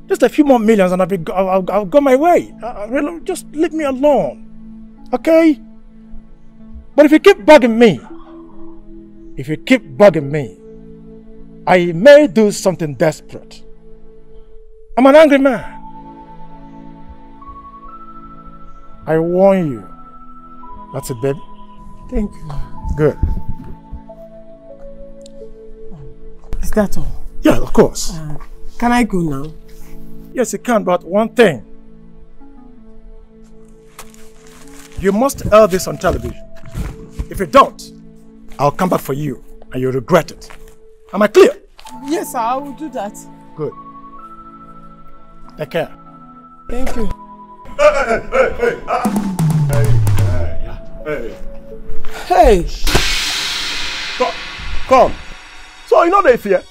Just a few more millions and I'll go my way. Really, just leave me alone. Okay? But if you keep bugging me, I may do something desperate. I'm an angry man. I warn you. That's it, baby. Thank you. Good. Is that all? Yeah, of course. Can I go now? Yes, you can, but one thing. You must air this on television. If you don't, I'll come back for you and you'll regret it. Am I clear? Yes, sir, I will do that. Good. Take care. Thank you. Hey. Come. So you know they fear.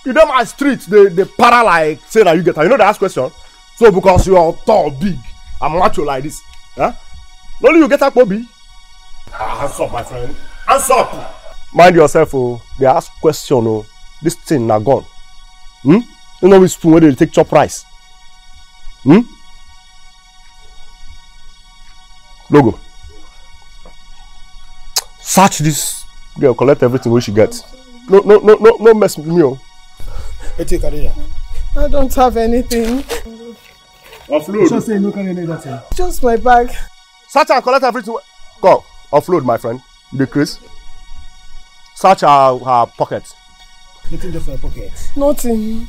You know my streets, they para like say that you get her. You know they ask question. So because you are tall, big, and macho like this, huh? Only you get her Bobby. Hands up, my friend. Hands up. Mind yourself, oh. They ask question, oh. This thing now gone. You know which spoon where they take chop rice. Logo. Search this girl, collect everything we she get. No mess with me, oh. I don't have anything. Offload. Just say no carry anything. Just my bag. Search and collect everything. Go. Offload, my friend. The Chris. Search her pocket. Nothing there for your pocket. Nothing.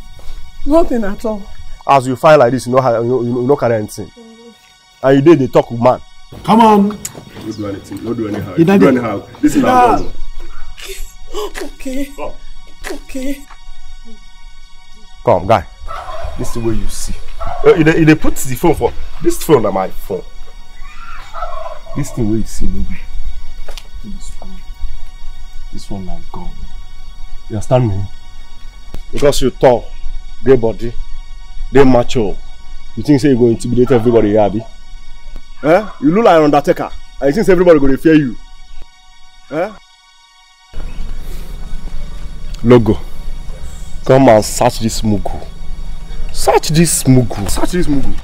Nothing at all. As you file like this, you know carry anything. And you did they talk with man. Come on. Don't do anything. Don't do anyhow. You Don't do anyhow. This is our done. Okay. Come. Okay. Come, guy. This is the way you see. They put the phone for this phone on my phone. This thing where you see, maybe. This one now gone. You understand me? Because you tall, they body, they macho. You think say you go intimidate everybody here, Abi? Eh? You look like an undertaker, and you think everybody gonna fear you. Eh? Logo. Come and search this mugu. Search this mugu. Search this mugu.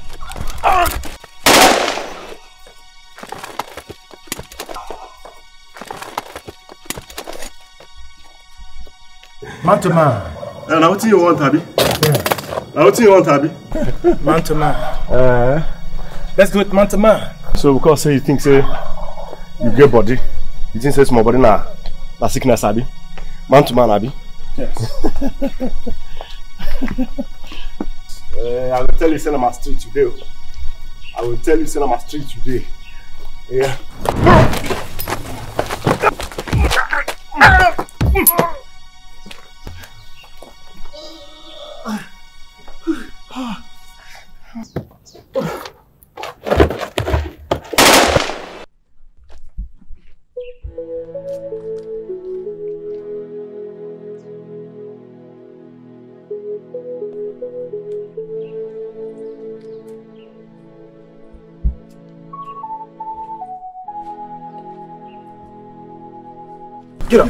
Man to man. Now what do you want, Abi? Yeah. Now what do you want, Abi? Man to man. Let's do it man to man. So because say you think say you get body, you think say small body na sickness, Abi? Man to man, Abi? Yes. I will tell you say I'm a street today. I will tell you say I'm a street today. Yeah. Get up.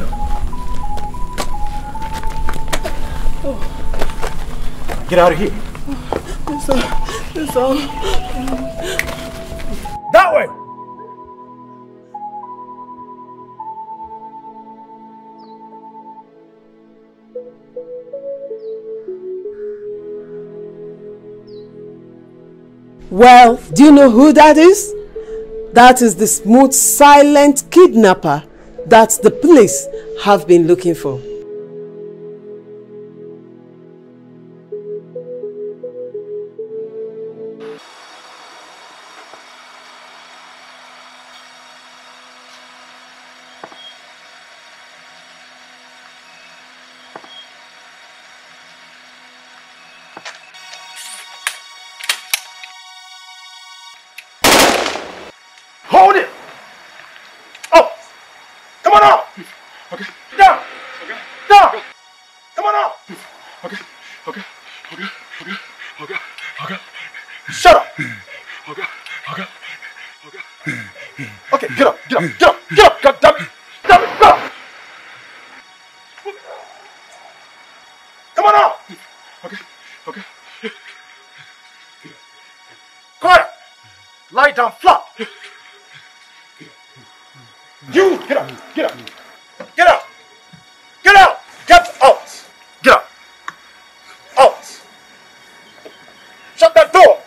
Get out of here. It's all. That way. Well, do you know who that is? That is the smooth, silent kidnapper that the police have been looking for. Hold it! Oh! Come on up! Okay. Down! Okay. Down! Come on up! Okay. Okay. Okay. Okay. Okay. Okay. Shut up! Okay. Okay. Okay. Okay, get up! Get up! Get up! Get up! God damn it! Damn it! Get up! Come on up! Okay. Okay. Quiet! Lie down flat! You get up! Get up! Get up! Get out! Get out! Get up! Out! Shut that door!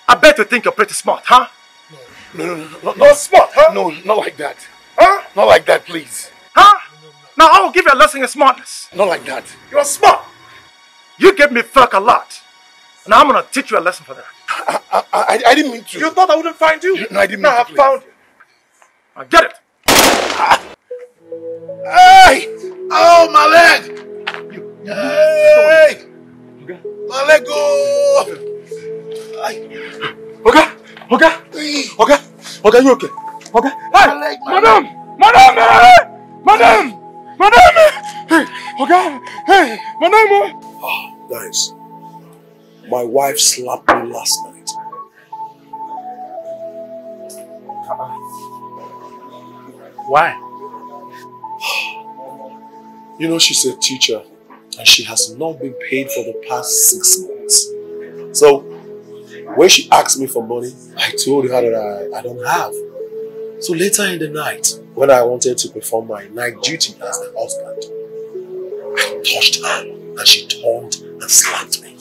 I bet you think you're pretty smart, huh? No, Not smart, huh? No, not like that. Huh? Not like that, please. Huh? Now I will give you a lesson in smartness. Not like that. You're smart. You gave me fuck a lot. Now I'm gonna teach you a lesson for that. I didn't mean to. You thought I wouldn't find you? No, I didn't mean now to. I found you. I get it. Hey! Oh, my leg! Hey! My leg go! Okay? Okay? Okay? Okay, you okay? Okay? Hey! Madam! Hey! Okay? Hey! Madam! Oh, guys. My wife slapped me last night. Why? You know, she's a teacher and she has not been paid for the past 6 months. So, when she asked me for money, I told her that I don't have. So later in the night, when I wanted to perform my night duty as the husband, I touched her and she turned and slapped me.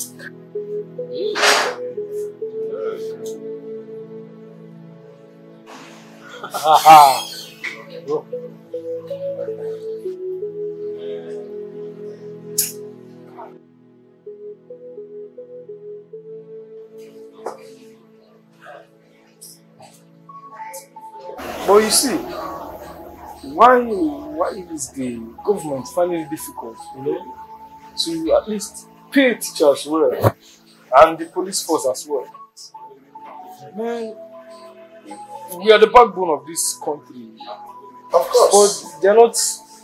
But you see, why is the government finding it difficult, to at least pay teachers well and the police force as well? Man, we are the backbone of this country. Of course. But they're not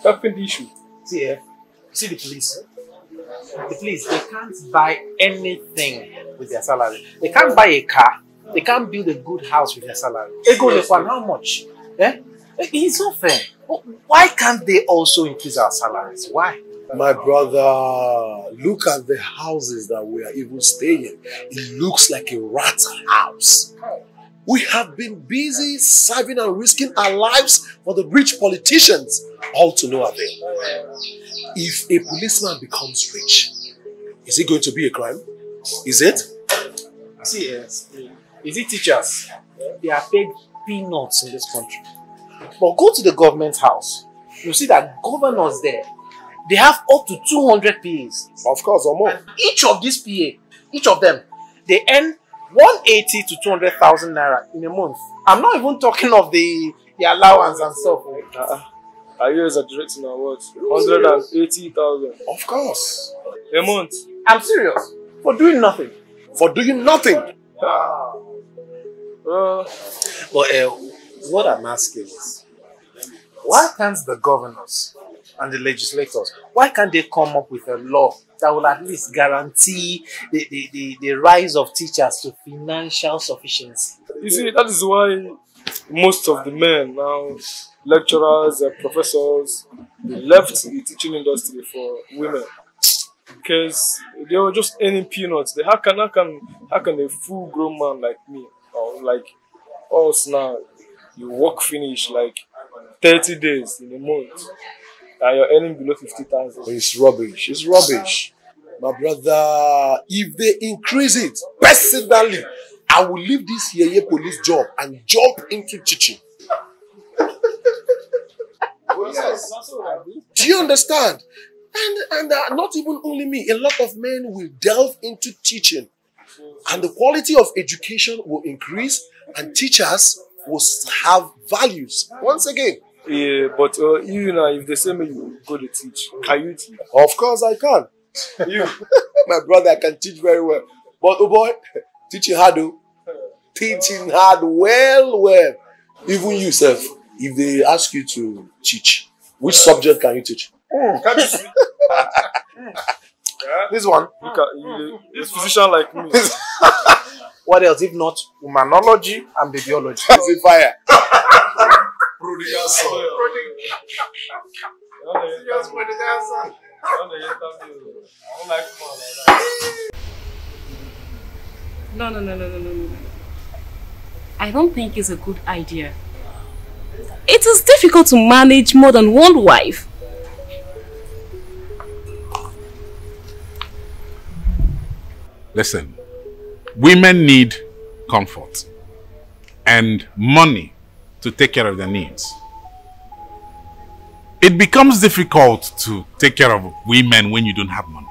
helping the issue. See, see the police. The police, they can't buy anything with their salary. They can't buy a car. They can't build a good house with their salary. How much? It's not fair. Why can't they also increase our salaries? Why? My brother, look at the houses that we are even staying in. It looks like a rat house. We have been busy serving and risking our lives for the rich politicians, all to no avail. If a policeman becomes rich, is it going to be a crime? Is it? See, is it teachers? They are paid peanuts in this country. But go to the government house. You see that governors there, they have up to 200 PAs. Of course, or more. And each of these PA, each of them, they earn 180 to 200,000 naira in a month. I'm not even talking of the allowance and stuff. Are you exaggerating or what? 180,000. Of course. A month. I'm serious. For doing nothing. For doing nothing. But what I'm asking is, why can't the governors and the legislators, why can't they come up with a law that will at least guarantee the rise of teachers to financial sufficiency? You see, that is why most of the men now, lecturers, professors, they left the teaching industry for women. Because they were just earning peanuts. How can a full-grown man like me, or like us now, you work finish like 30 days in a month, and you're earning below 50,000? It's rubbish. It's rubbish. My brother, if they increase it, personally, I will leave this yeye police job and jump into teaching. Do you understand? And not even only me, a lot of men will delve into teaching. And the quality of education will increase and teachers will have values. Once again. Yeah, but you know, if they say me you go to teach, can you teach? Of course I can. You, my brother, I can teach very well. But oh boy, teaching hard though. Teaching hard, well. Even yourself, if they ask you to teach, which subject can you teach? Can't you see? This one. You a physician like me. What else if not humanology and babyology? It's a fire. No. I don't think it's a good idea. It is difficult to manage more than one wife. Listen, women need comfort and money to take care of their needs. It becomes difficult to take care of women when you don't have money.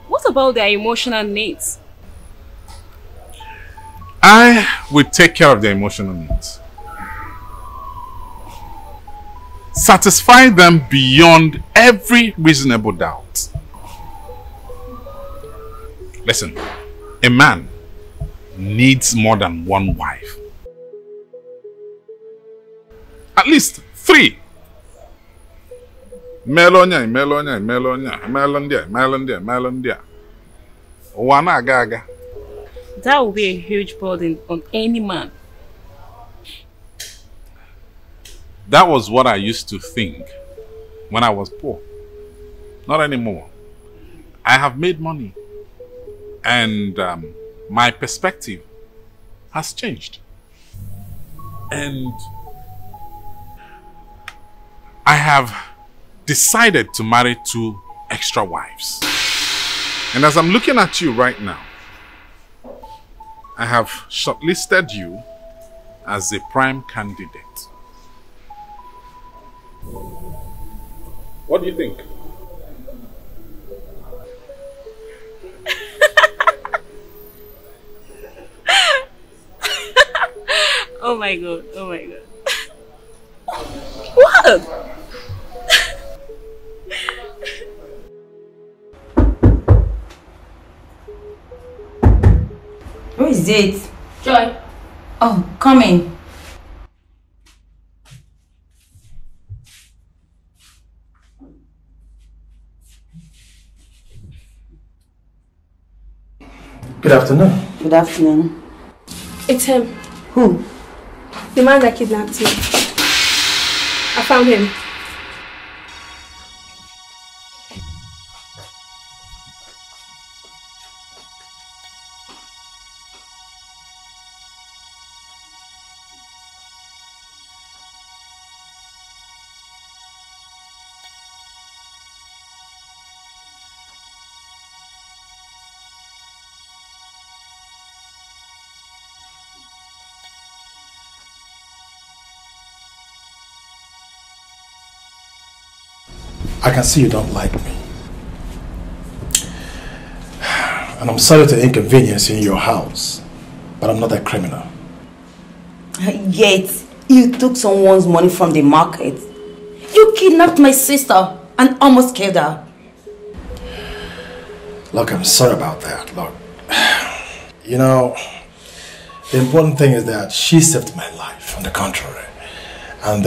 What about their emotional needs? I will take care of their emotional needs. Satisfy them beyond every reasonable doubt. Listen, a man needs more than one wife. At least 3. Melonia. Wana gaga. That will be a huge burden on any man. That was what I used to think when I was poor. Not anymore. I have made money. And my perspective has changed. And I have decided to marry 2 extra wives. And as I'm looking at you right now, I have shortlisted you as a prime candidate. What do you think? Oh my god. What? Who is it? Joy. Oh, come in. Good afternoon. Good afternoon. It's him. Who? The man that kidnapped you. I found him. I can see you don't like me. And I'm sorry to inconvenience you in your house, but I'm not a criminal. Yet, you took someone's money from the market. You kidnapped my sister and almost killed her. Look, I'm sorry about that. Look, you know, the important thing is that she saved my life, on the contrary. And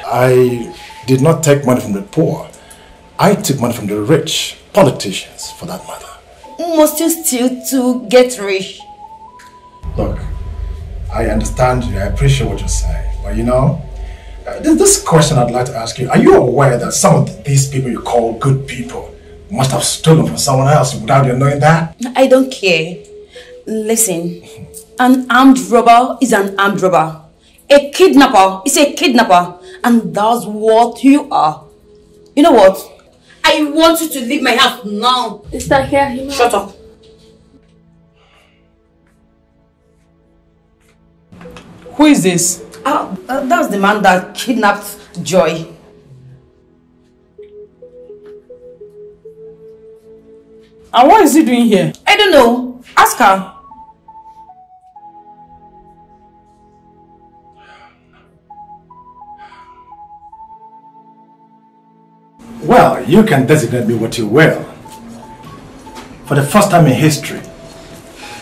I did not take money from the poor. I took money from the rich, politicians, for that matter. Must you steal to get rich? Look, I understand you, I appreciate what you're saying, but you know, this question I'd like to ask you, are you aware that some of these people you call good people must have stolen from someone else without you knowing that? I don't care. Listen, an armed robber is an armed robber. A kidnapper is a kidnapper, and that's what you are. You know what? I I want you to leave my house now. Is that here? Shut up. Who is this? That's the man that kidnapped Joy. And what is he doing here? I don't know. Ask her. Well, you can designate me what you will. For the first time in history,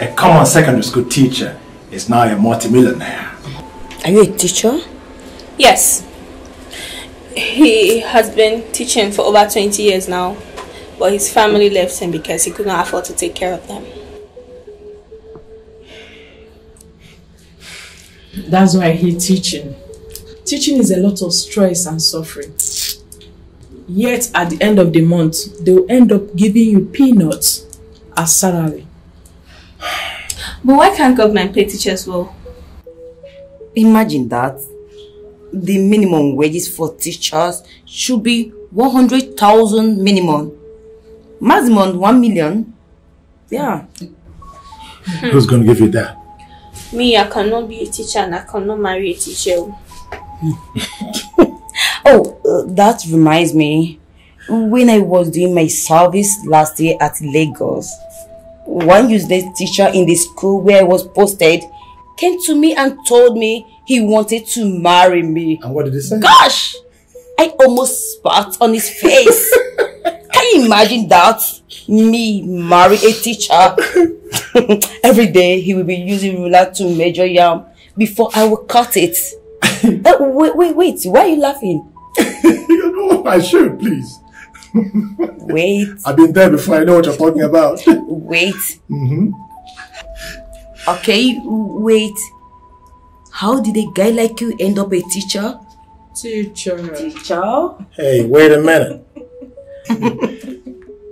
a common secondary school teacher is now a multimillionaire. Are you a teacher? Yes. He has been teaching for over 20 years now, but his family left him because he could not afford to take care of them. That's why he's teaching. Teaching is a lot of stress and suffering. Yet at the end of the month, they'll end up giving you peanuts as salary. But why can't government pay teachers well? Imagine that. The minimum wages for teachers should be 100,000 minimum. Maximum 1 million. Yeah. Who's going to give you that? Me, I cannot be a teacher and I cannot marry a teacher. That reminds me. When I was doing my service last year at Lagos, one useless teacher in the school where I was posted came to me and told me he wanted to marry me. And what did he say? Gosh! I almost spat on his face. Can you imagine that? Me marry a teacher. Every day he will be using ruler to measure yam before I will cut it. Wait, why are you laughing? You know, I should, please. Wait. I've been there before, I know what you're talking about. Wait. Okay, wait. How did a guy like you end up a teacher? Teacher. Hey, wait a minute.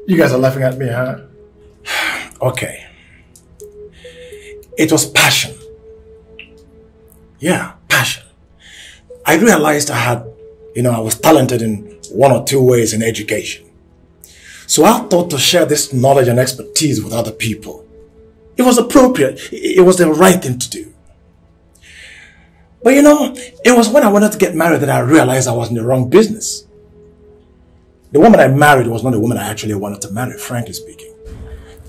You guys are laughing at me, huh? Okay. It was passion. Yeah, passion. I realized I was talented in one or two ways in education. So I thought to share this knowledge and expertise with other people. It was appropriate. It was the right thing to do. But it was when I wanted to get married that I realized I was in the wrong business. The woman I married was not the woman I actually wanted to marry, frankly speaking.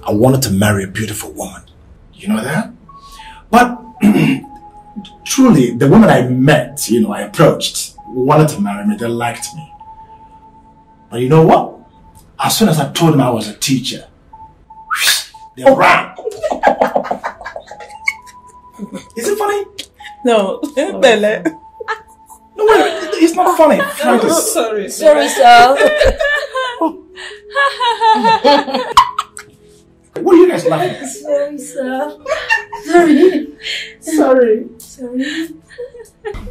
I wanted to marry a beautiful woman. You know that? But truly, the woman I met, I approached, wanted to marry me, they liked me. But you know what? As soon as I told them I was a teacher, they ran. Is it funny? No. No, wait, it's not funny. Sorry, sir. What are you guys laughing at? Sorry, sir. Sorry.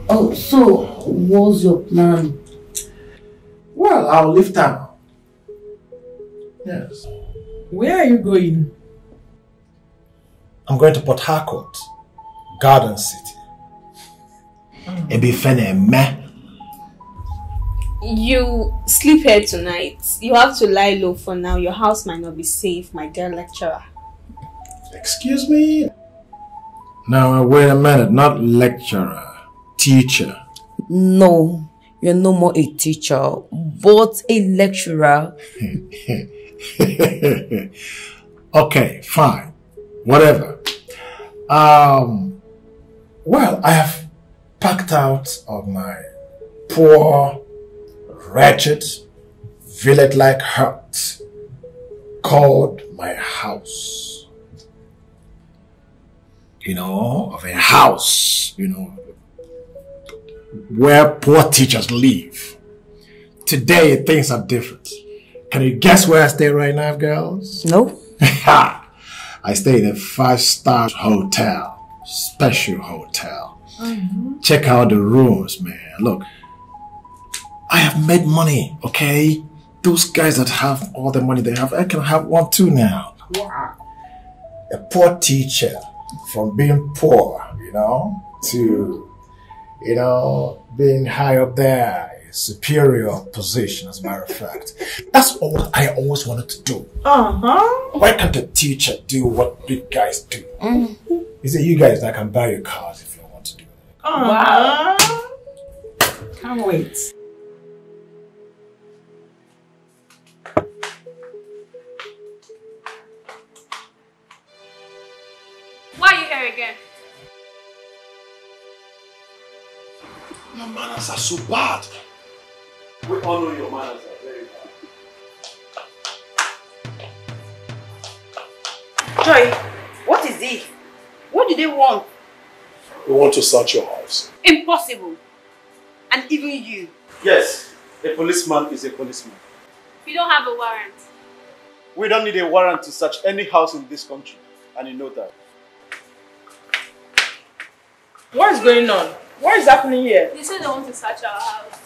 Oh, so what's your plan? Well, I'll leave town. Yes. Where are you going? I'm going to Port Harcourt, Garden City. You sleep here tonight. You have to lie low for now. Your house might not be safe, my dear lecturer. Excuse me? Now, wait a minute. Not lecturer. Teacher. No, you're no more a teacher, but a lecturer. Okay, fine. Whatever. Well, I have packed out of my poor, wretched, village-like hut called my house. Of a house, where poor teachers live. Today, things are different. Can you guess where I stay right now, girls? No. I stay in a 5-star hotel, special hotel. Check out the rooms, man. Look, I have made money, okay? Those guys that have all the money they have, I can have one too now. Wow. A poor teacher, from being poor, to, being high up there, superior position, as a matter of fact. That's all I always wanted to do. Uh-huh. Why can't a teacher do what big guys do? Is it you guys that can buy your cars if you want to do it? Wow. Can't wait. Why are you here again? Your manners are so bad. We all know your manners are very bad. Joy, what is it? What do they want? We want to search your house. Impossible. And even you. Yes, a policeman is a policeman. You don't have a warrant. We don't need a warrant to search any house in this country, and you know that. What is going on? What is happening here? They said they want to search our house.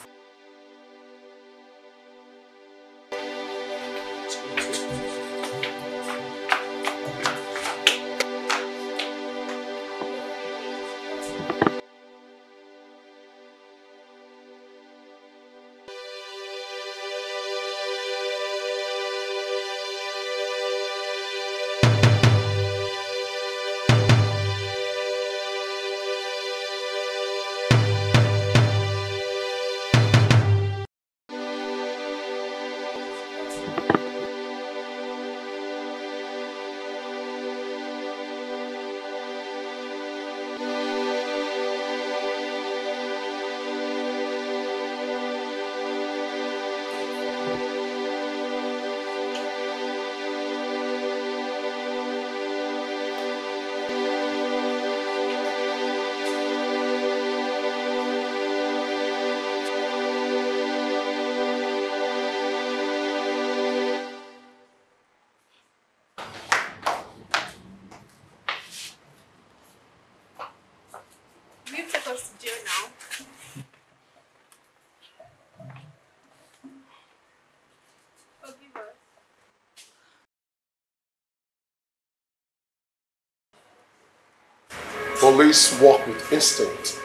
Police work with instinct,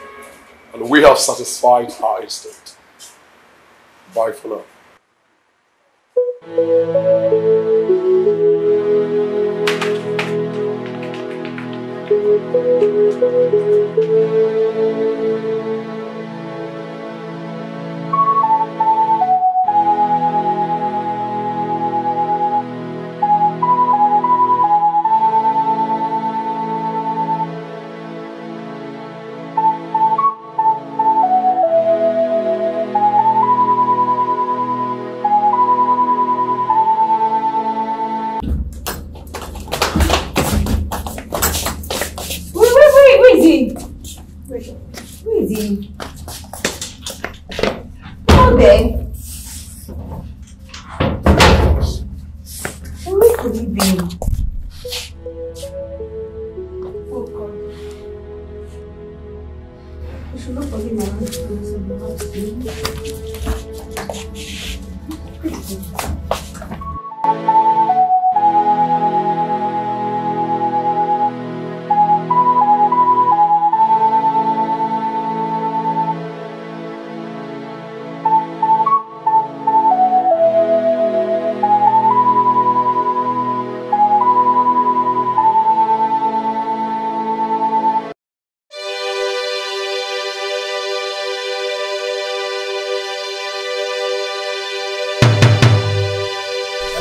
and we have satisfied our instinct. Bye for now.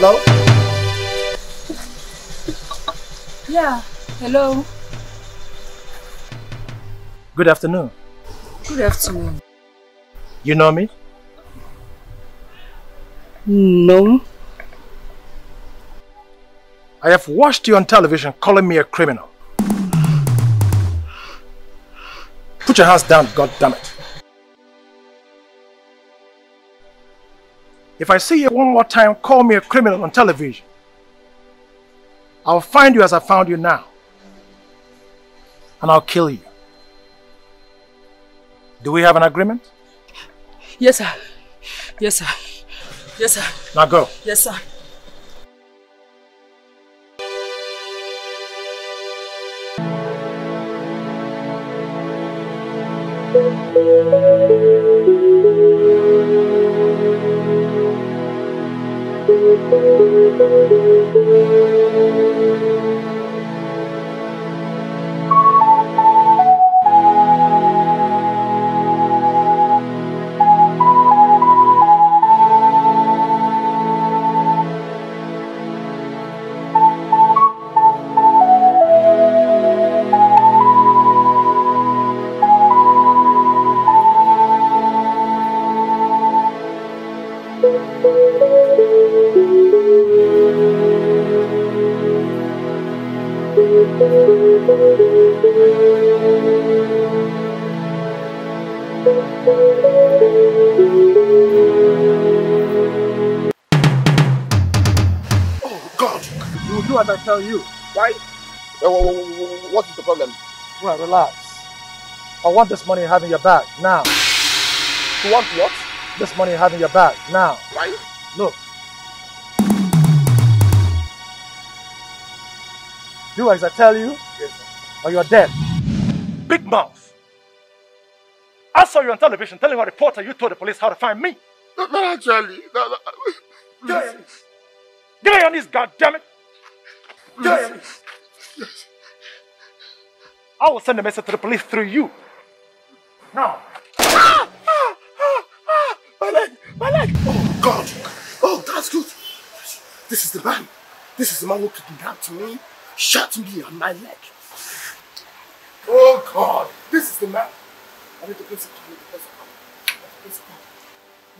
Hello? Yeah, hello. Good afternoon. Good afternoon. You know me? No. I have watched you on television calling me a criminal. Put your hands down, goddammit. If I see you one more time call me a criminal on television, I'll find you as I found you now. And I'll kill you. Do we have an agreement? Yes, sir. Yes, sir. Yes, sir. Now go. Yes, sir. Do as I tell you. Why? What is the problem? Well, relax. I want this money you have in your bag now. You want what? This money you have in your bag now. Why? Look. Do as I tell you, or you're dead. Big mouth. I saw you on television telling a reporter you told the police how to find me. Not actually. Get on your knees, goddammit. Get on your knees. Yes. I will send a message to the police through you. Now. My leg. Oh, God. Oh, that's good. This is the man. This is the man who kidnapped me, shot me on my leg. Oh, God. This is the man. I need to place it to you.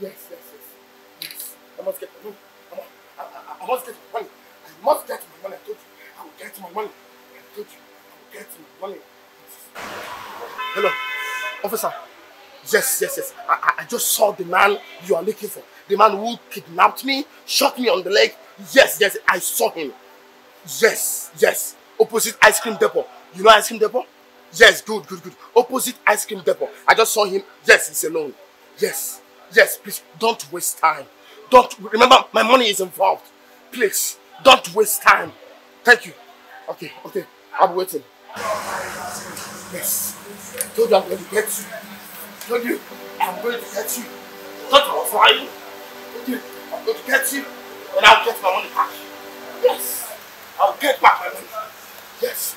Yes. I must get my money. I must get my money. I must get my money. I told you. I will get my money. I told you. I will get my money. Hello, officer. Yes. I just saw the man you are looking for. The man who kidnapped me, shot me on the leg. Yes, I saw him. Yes. Opposite ice cream depot. You know ice cream depot? Yes, good. Opposite ice cream depot. I just saw him. Yes, he's alone. Yes, please, don't waste time. Remember, my money is involved. Please, don't waste time. Thank you. Okay, I'm waiting. Yes. I told you I'm going to get you. I told you I'm going to get you. Thought I was flying. I told you I'm going to get you and I'll get my money back. Yes. I'll get back my money. Yes.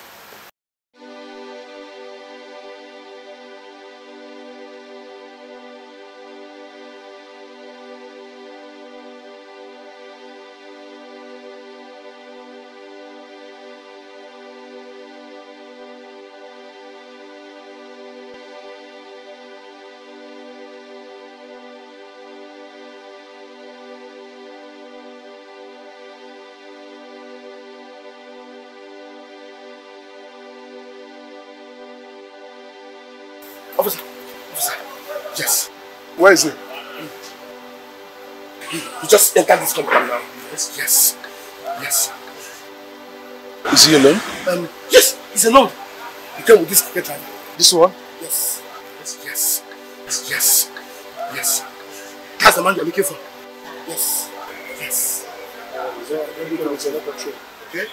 Officer. Yes. Where is he? He just entered this compound now. Yes. Is he alone? Yes, he's alone. He came with this ticket driver. This one? Yes. That's the man you're looking for. Yes. Okay?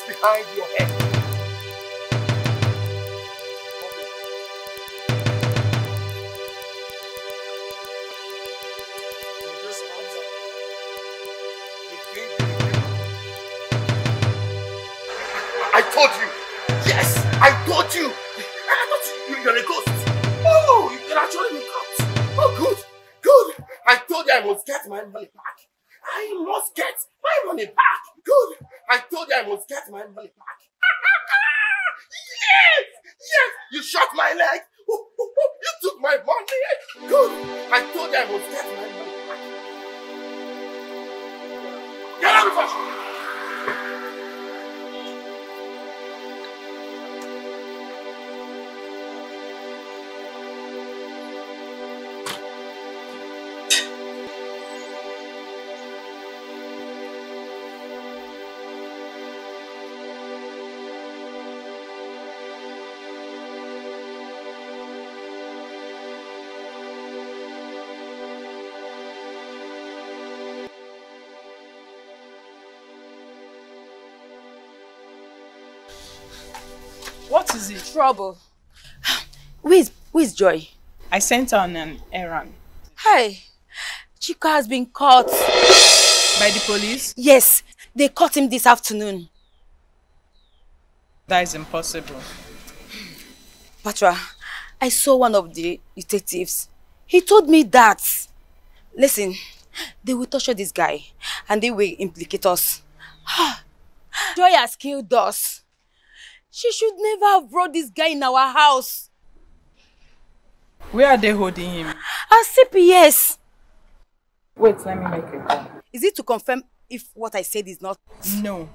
Behind your head. I told you. Yes, I told you. I thought you're a ghost. Oh, you can actually be caught. Oh, good. I told you I must get my money back. I must get my money back. Good. I told you I must get my money back. Yes. You shot my leg. You took my money. Good. I told you I must get my money back. Get out of the What is it? Trouble. Where's Joy? I sent her on an errand. Hey, Chico has been caught. By the police? Yes, they caught him this afternoon. That is impossible. Patra, I saw one of the detectives. He told me that. Listen, they will torture this guy and they will implicate us. Joy has killed us. She should never have brought this guy in our house. Where are they holding him? At CPS. Wait, let me make a call. Is it to confirm if what I said is not? No.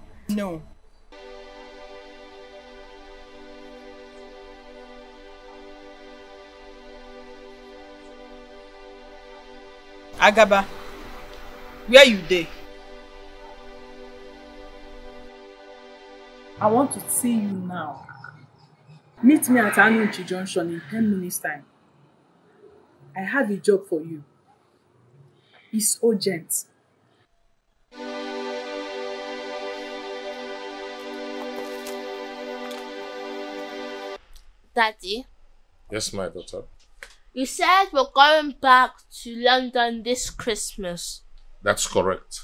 Agaba, where you dey? I want to see you now. Meet me at Anuchi Junction in 10 minutes time. I have a job for you. It's urgent. Daddy? Yes, my daughter. You said we're going back to London this Christmas. That's correct.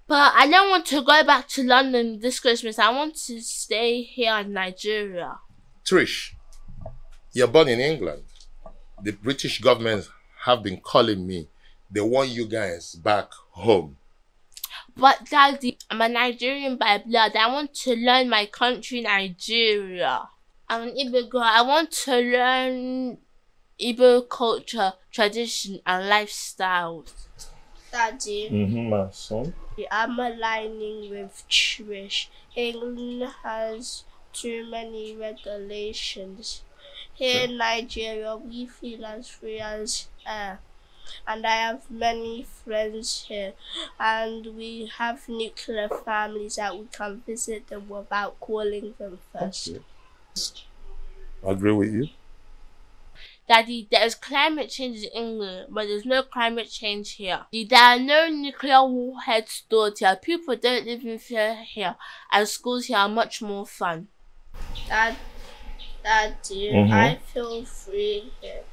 But I don't want to go back to London this Christmas. I want to stay here in Nigeria. Trish, you're born in England. The British government have been calling me. They want you guys back home. But Daddy, I'm a Nigerian by blood. I want to learn my country, Nigeria. I'm an Igbo girl. I want to learn Igbo culture, tradition, and lifestyles. Daddy, My son. I'm aligning with Trish. England has too many regulations. Here in Nigeria, we feel as free as air. And I have many friends here. And we have nuclear families that we can visit them without calling them first. Okay. I agree with you. Daddy, there's climate change in England, but there's no climate change here. There are no nuclear warheads stored here. People don't live in fear here, and schools here are much more fun. Daddy, I feel free here.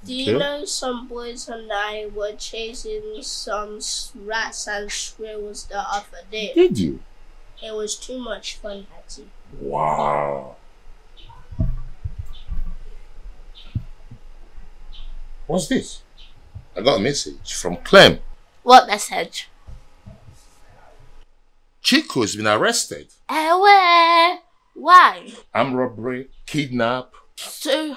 Do you know some boys and I were chasing some rats and squirrels the other day? Did you? It was too much fun, Daddy. Wow. What's this? I got a message from Clem. What message? Chico has been arrested. Where? Why? Armed robbery, kidnap. So,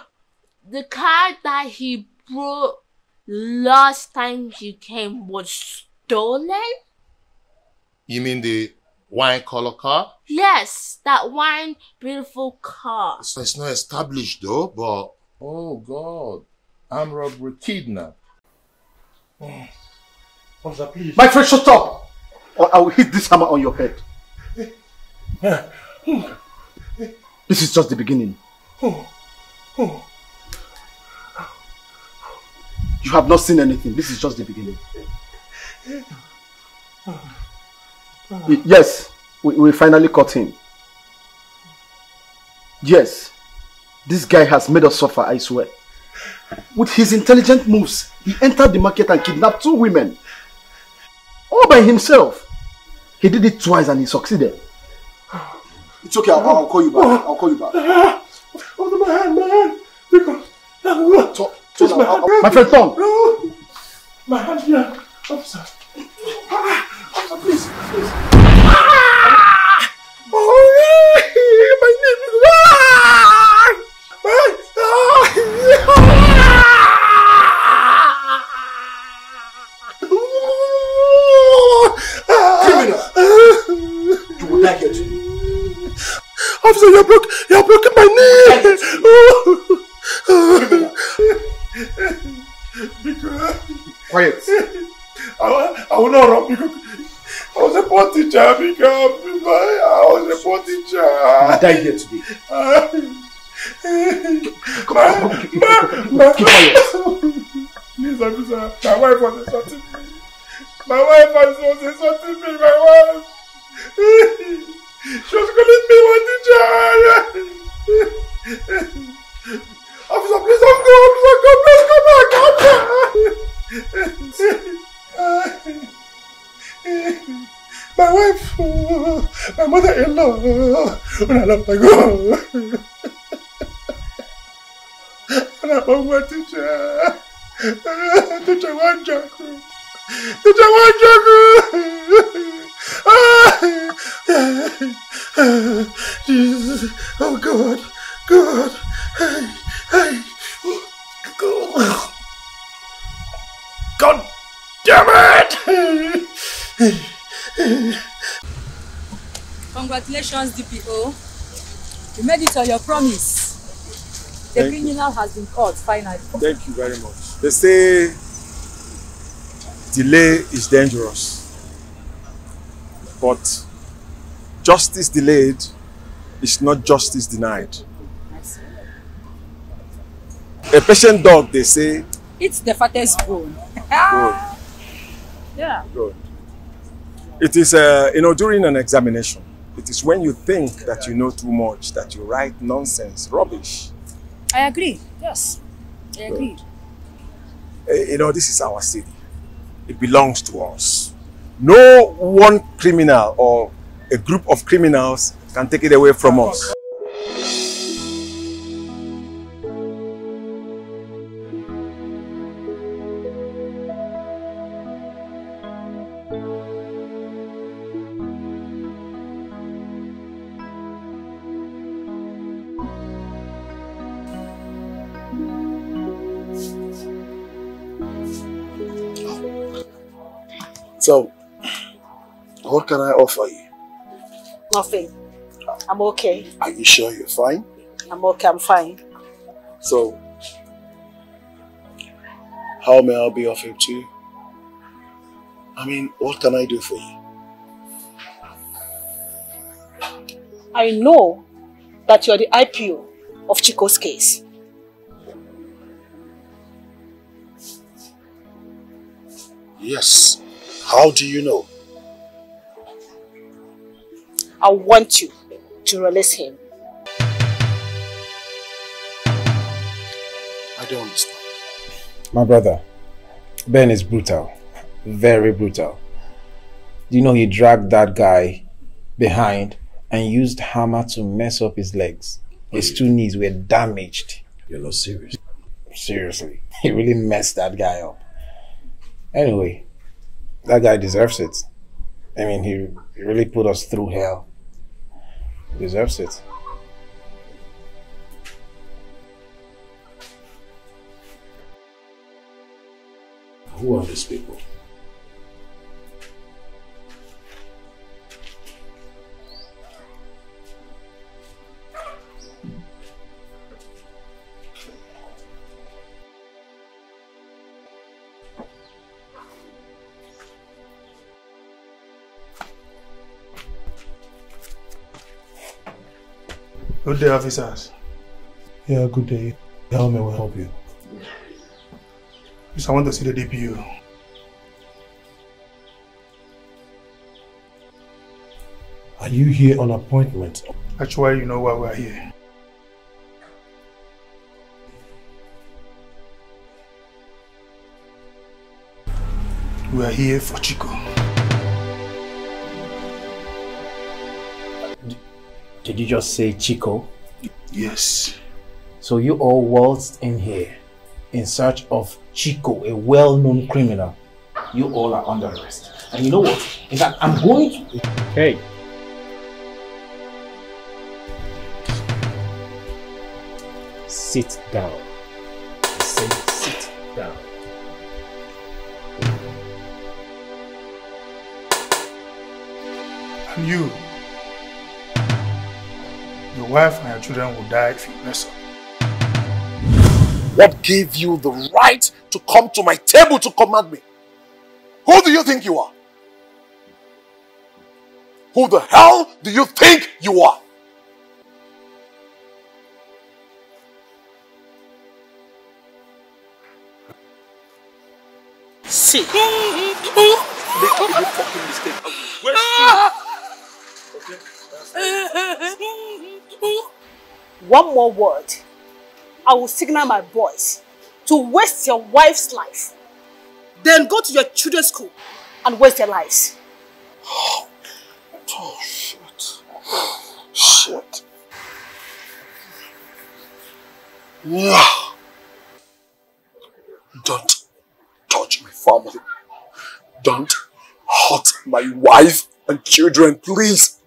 the car that he brought last time he came was stolen? You mean the wine color car? Yes, that wine beautiful car. So it's not established though, but oh God. Armed robbery, kidnap. Officer, please. My friend, shut up! Or I will hit this hammer on your head. This is just the beginning. You have not seen anything. This is just the beginning. Yes, we finally caught him. Yes, this guy has made us suffer, I swear. With his intelligent moves, he entered the market and kidnapped 2 women. All by himself. He did it twice and he succeeded. It's okay, I'll call you back. I'll call you back. Hold my hand, man. Because my friend Tom. My hand here. Officer. Officer, please. Oh, my name is You will die here too. Officer, you're broken my knee. Quiet. I will not run because I was a poor teacher. I was a poor teacher. You will die here today. Keep quiet. Please, officer. My wife was insulting me. My wife. She was calling me one teacher. Officer, please don't go. Officer, please come back. My wife, my mother-in-law, when I love to go. And I'm my teacher. Teacher one Jaku. Teacher one Jaku. Jesus. Oh God. God. Hey. God. God damn it. Congratulations, DPO. You made it on your promise. The criminal has been caught finally. Thank you very much. They say delay is dangerous, but justice delayed is not justice denied. A patient dog, they say, it's the fattest bone. Good. Yeah. Good. It is, during an examination, it is when you think that you know too much that you write nonsense, rubbish. I agree. Yes. I agree. This is our city. It belongs to us. No one criminal or a group of criminals can take it away from us. So, what can I offer you? Nothing. I'm okay. Are you sure you're fine? I'm okay. I'm fine. So, how may I be of help to you? I mean, what can I do for you? I know that you're the IPO of Chico's case. Yes. How do you know? I want you to release him. I don't understand. My brother, Ben is brutal. Very brutal. Do you know he dragged that guy behind and used hammer to mess up his legs? His two knees were damaged. You're not serious. Seriously. He really messed that guy up. Anyway, that guy deserves it. I mean, he really put us through hell. He deserves it. Who are these people? Good day, officers. Yeah, good day. How may we help you? Yes, I want to see the DPO. Are you here on appointment? Actually, you know why we're here. We are here for Chico. Did you just say Chico? Yes. So you all waltzed in here in search of Chico, a well-known criminal. You all are under arrest. And you know what? In fact, I'm going to... Hey. Sit down. I say sit down. And you, your wife and your children will die if you mess up. What gave you the right to come to my table to command me? Who do you think you are? Who the hell do you think you are? See. Make a fucking mistake. one more word, I will signal my boys to waste your wife's life. Then go to your children's school and waste their lives. Oh, shit. Shit. Yeah. Don't touch my family. Don't hurt my wife and children, please.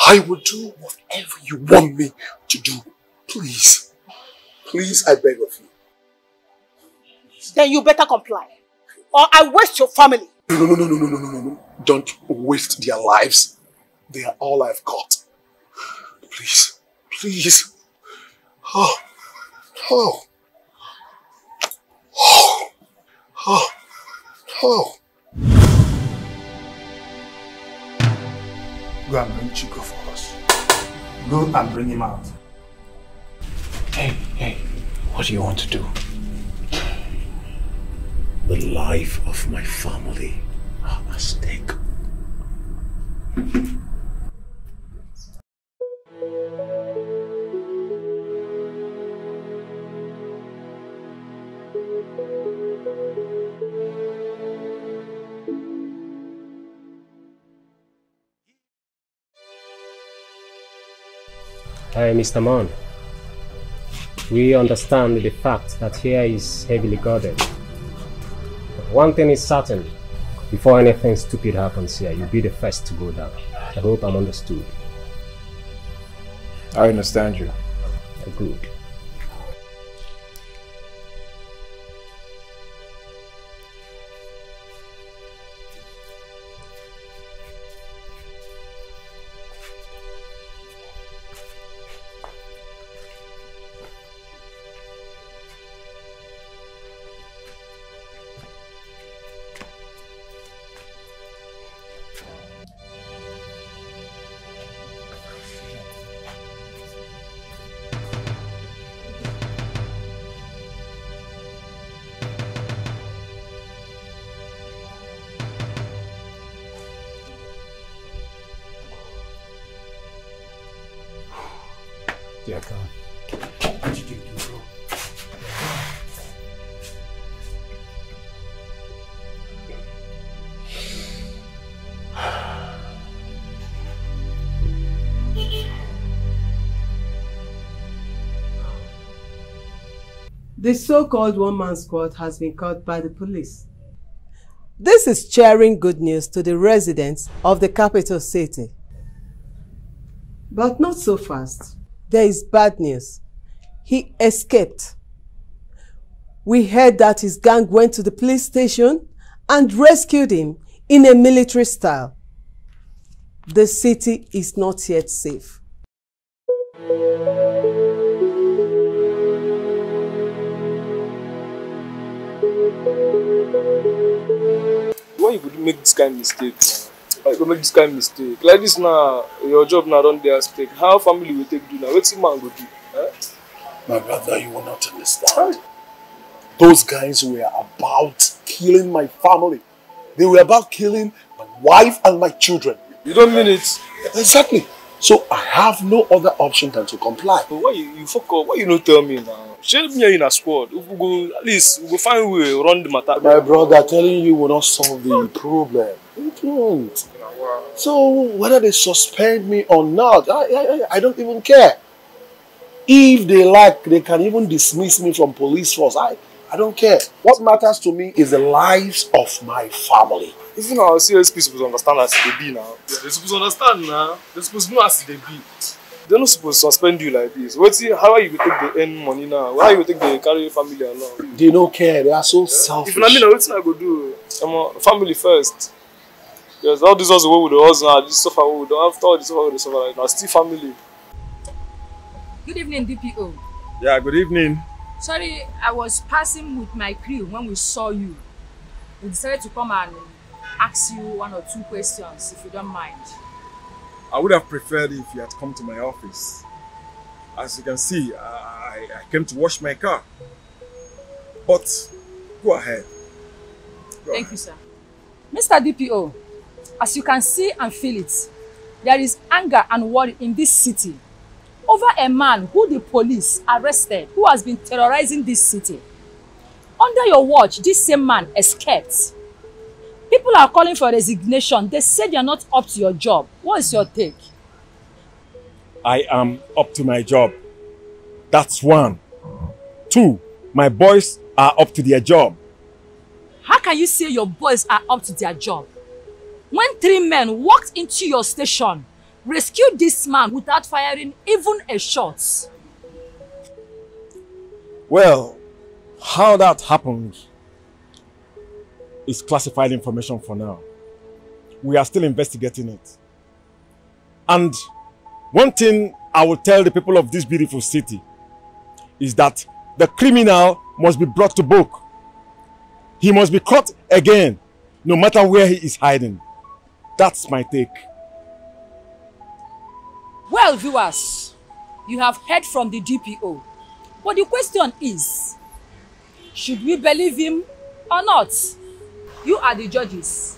I will do whatever you want me to do. Please. Please, I beg of you. Then you better comply, or I waste your family. No. Don't waste their lives. They are all I've got. Please. Please. Oh. Go and bring Chico for us. Go and bring him out. Hey, what do you want to do? The life of my family are at stake. Hi, Mr. Man. We understand the fact that here is heavily guarded. But one thing is certain, before anything stupid happens here, you'll be the first to go down. I hope I'm understood. I understand you. Good. Dear God. What did you do, bro? The so-called one-man squad has been caught by the police. This is cheering good news to the residents of the capital city. But not so fast. There is bad news. He escaped. We heard that his gang went to the police station and rescued him in a military style. The city is not yet safe. Why you could make this kind of mistake? Why you could make this kind of mistake? Like this now, your job now don't dare stake. How family will take do now? What's the man go do? Eh? My brother, you will not understand. Those guys were about killing my family. They were about killing my wife and my children. You don't mean it? Exactly. So I have no other option than to comply. But why you fuck up? Why you not tell me now? Share me in a squad. If we go, at least we go find a way run the matter. My brother, telling you will not solve the problem. It won't. So whether they suspend me or not, I don't even care. If they like, they can even dismiss me from police force. I don't care. What matters to me is the lives of my family. Even our CSP supposed to understand as they be now. Yeah, they're supposed to understand now. They're supposed to know as they be. They're not supposed to suspend you like this. How are you going to take the earn money now? How are you going to take the carry family along? They don't care. They are so selfish. If I mean, what I go do? Family first. Yes, all this also what we do also this suffer we don't after all this suffer we suffer right now. Still family. Good evening, DPO. Yeah, good evening. Sorry, I was passing with my crew when we saw you. We decided to come and ask you one or two questions, if you don't mind. I would have preferred if you had come to my office. As you can see, I came to wash my car. But go ahead. Thank you, sir. Mr. DPO, as you can see and feel it, there is anger and worry in this city over a man who the police arrested, who has been terrorizing this city. Under your watch, this same man escaped. People are calling for resignation. They said you're not up to your job. What is your take? I am up to my job. That's one. Two, my boys are up to their job. How can you say your boys are up to their job? When 3 men walked into your station, rescued this man without firing even a shot. Well, how that happened is classified information for now. We are still investigating it. And one thing I will tell the people of this beautiful city is that the criminal must be brought to book. He must be caught again, no matter where he is hiding. That's my take. Well, viewers, you have heard from the DPO. But the question is, should we believe him or not? You are the judges.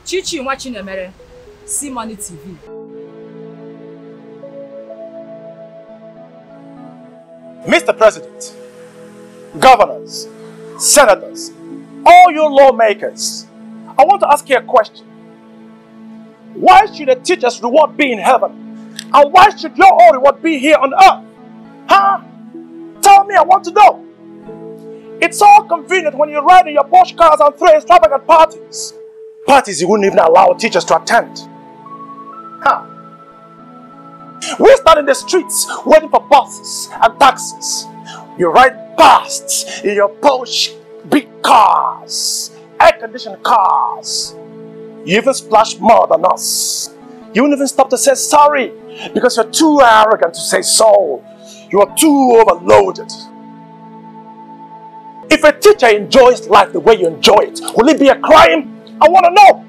Chichi watching Emere, Philmond TV. Mr. President, governors, senators, all you lawmakers, I want to ask you a question. Why should the teacher's reward be in heaven? And why should your own reward be here on earth? Huh? Tell me, I want to know. It's all convenient when you ride in your Porsche cars and throw extravagant parties. Parties you wouldn't even allow teachers to attend. Huh? We stand in the streets waiting for buses and taxis. You ride past in your Porsche big cars, air-conditioned cars. You even splash more than us. You won't even stop to say sorry because you're too arrogant to say so. You are too overloaded. If a teacher enjoys life the way you enjoy it, will it be a crime? I want to know.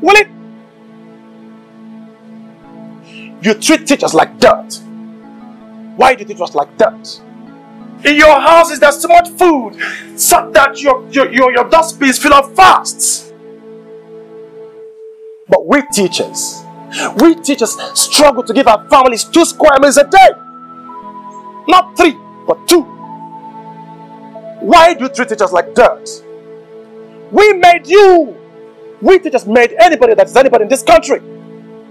Will it? You treat teachers like dirt. Why do you treat us like dirt? In your houses there's so much food, so that your dustbin is filled up fast. But we teachers struggle to give our families 2 square meals a day. Not 3, but 2. Why do you treat teachers like dirt? We made you. We teachers made anybody that is anybody in this country.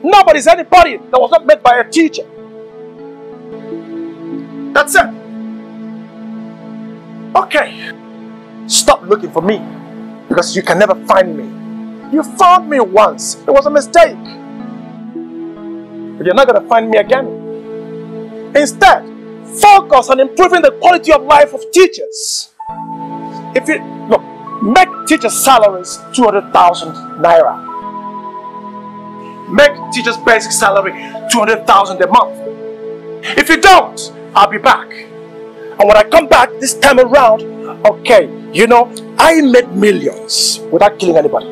Nobody's anybody that was not made by a teacher. That's it. Okay. Stop looking for me because you can never find me. You found me once. It was a mistake. But you're not going to find me again. Instead, focus on improving the quality of life of teachers. If you look, make teachers' salaries 200,000 naira. Make teachers' basic salary 200,000 a month. If you don't, I'll be back. And when I come back this time around, okay, you know, I made millions without killing anybody.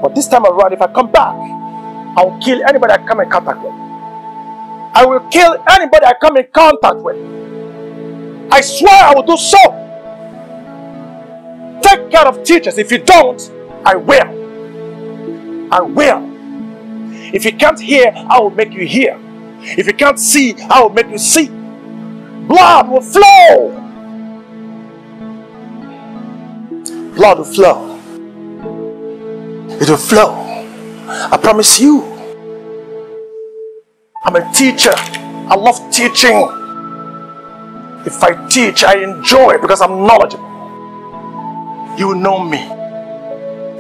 But this time around, if I come back, I will kill anybody I come in contact with. I will kill anybody I come in contact with. I swear I will do so. Take care of teachers. If you don't, I will. I will. If you can't hear, I will make you hear. If you can't see, I will make you see. Blood will flow. Blood will flow. It will flow. I promise you. I'm a teacher. I love teaching. If I teach, I enjoy it because I'm knowledgeable. You will know me.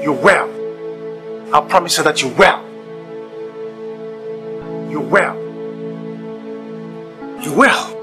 You will. I promise you that you will. You will. You will.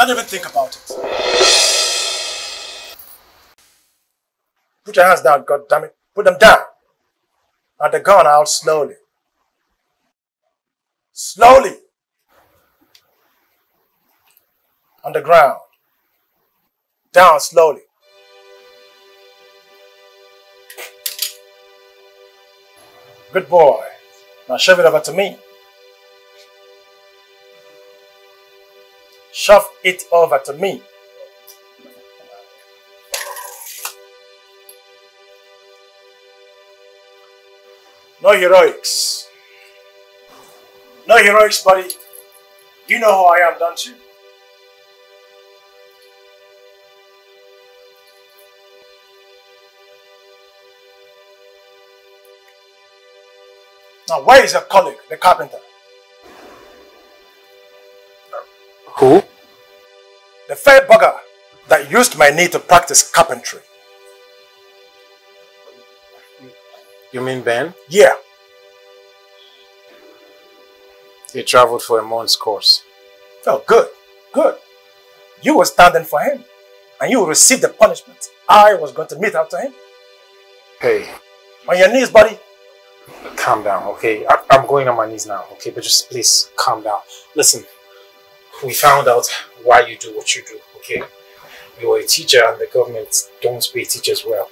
Don't even think about it. Put your hands down, goddammit. Put them down. And the gun out slowly. Slowly. On the ground. Down slowly. Good boy. Now shove it over to me. Shove it over to me. No heroics. No heroics, buddy. You know who I am, don't you? Now, where is your colleague, the carpenter? Who? The fair bugger that used my knee to practice carpentry. You mean Ben? Yeah. He traveled for a month's course. Oh, good. Good. You were standing for him. And you will receive the punishment I was going to mete out to him. Hey. On your knees, buddy. Calm down, okay? I'm going on my knees now, okay? But just please calm down. Listen, we found out why you do what you do, okay? You're a teacher and the government don't pay teachers well.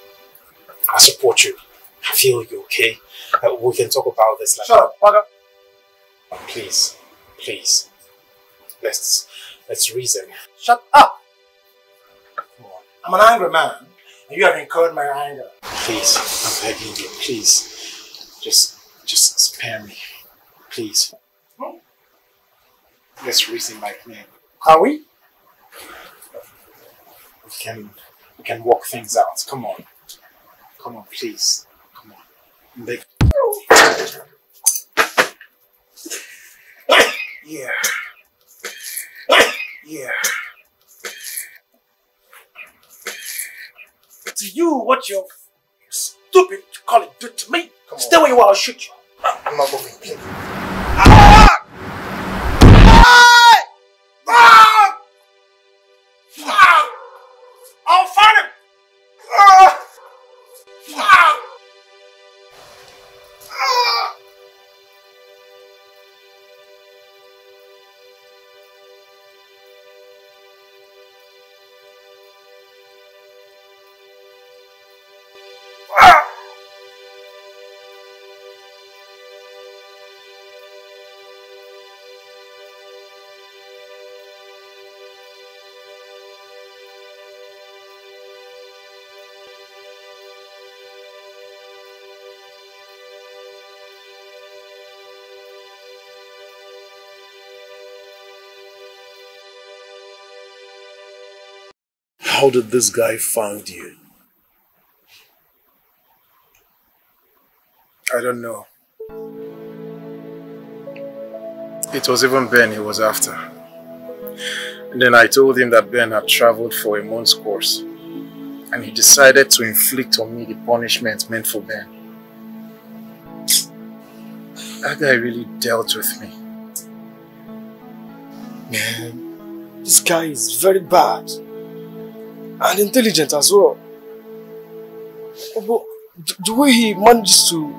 I support you. I feel you, okay? We can talk about this later. Shut up, bugger. Please, please. Let's reason. Shut up. Come on. I'm an angry man, and you have incurred my anger. Please, I'm begging you, please. Just spare me. Please. Let's reason like men. Are we? We can work things out. Come on. Come on, please. Come on. I'm begging. Yeah. Yeah. To you, what your stupid colleague did to me. Stay where you are, I'll shoot you. I'm not moving, please. I'll find him. How did this guy find you? I don't know. It was even Ben he was after. And then I told him that Ben had traveled for a month's course. And he decided to inflict on me the punishment meant for Ben. That guy really dealt with me. Man, this guy is very bad. And intelligent as well. But the way he manages to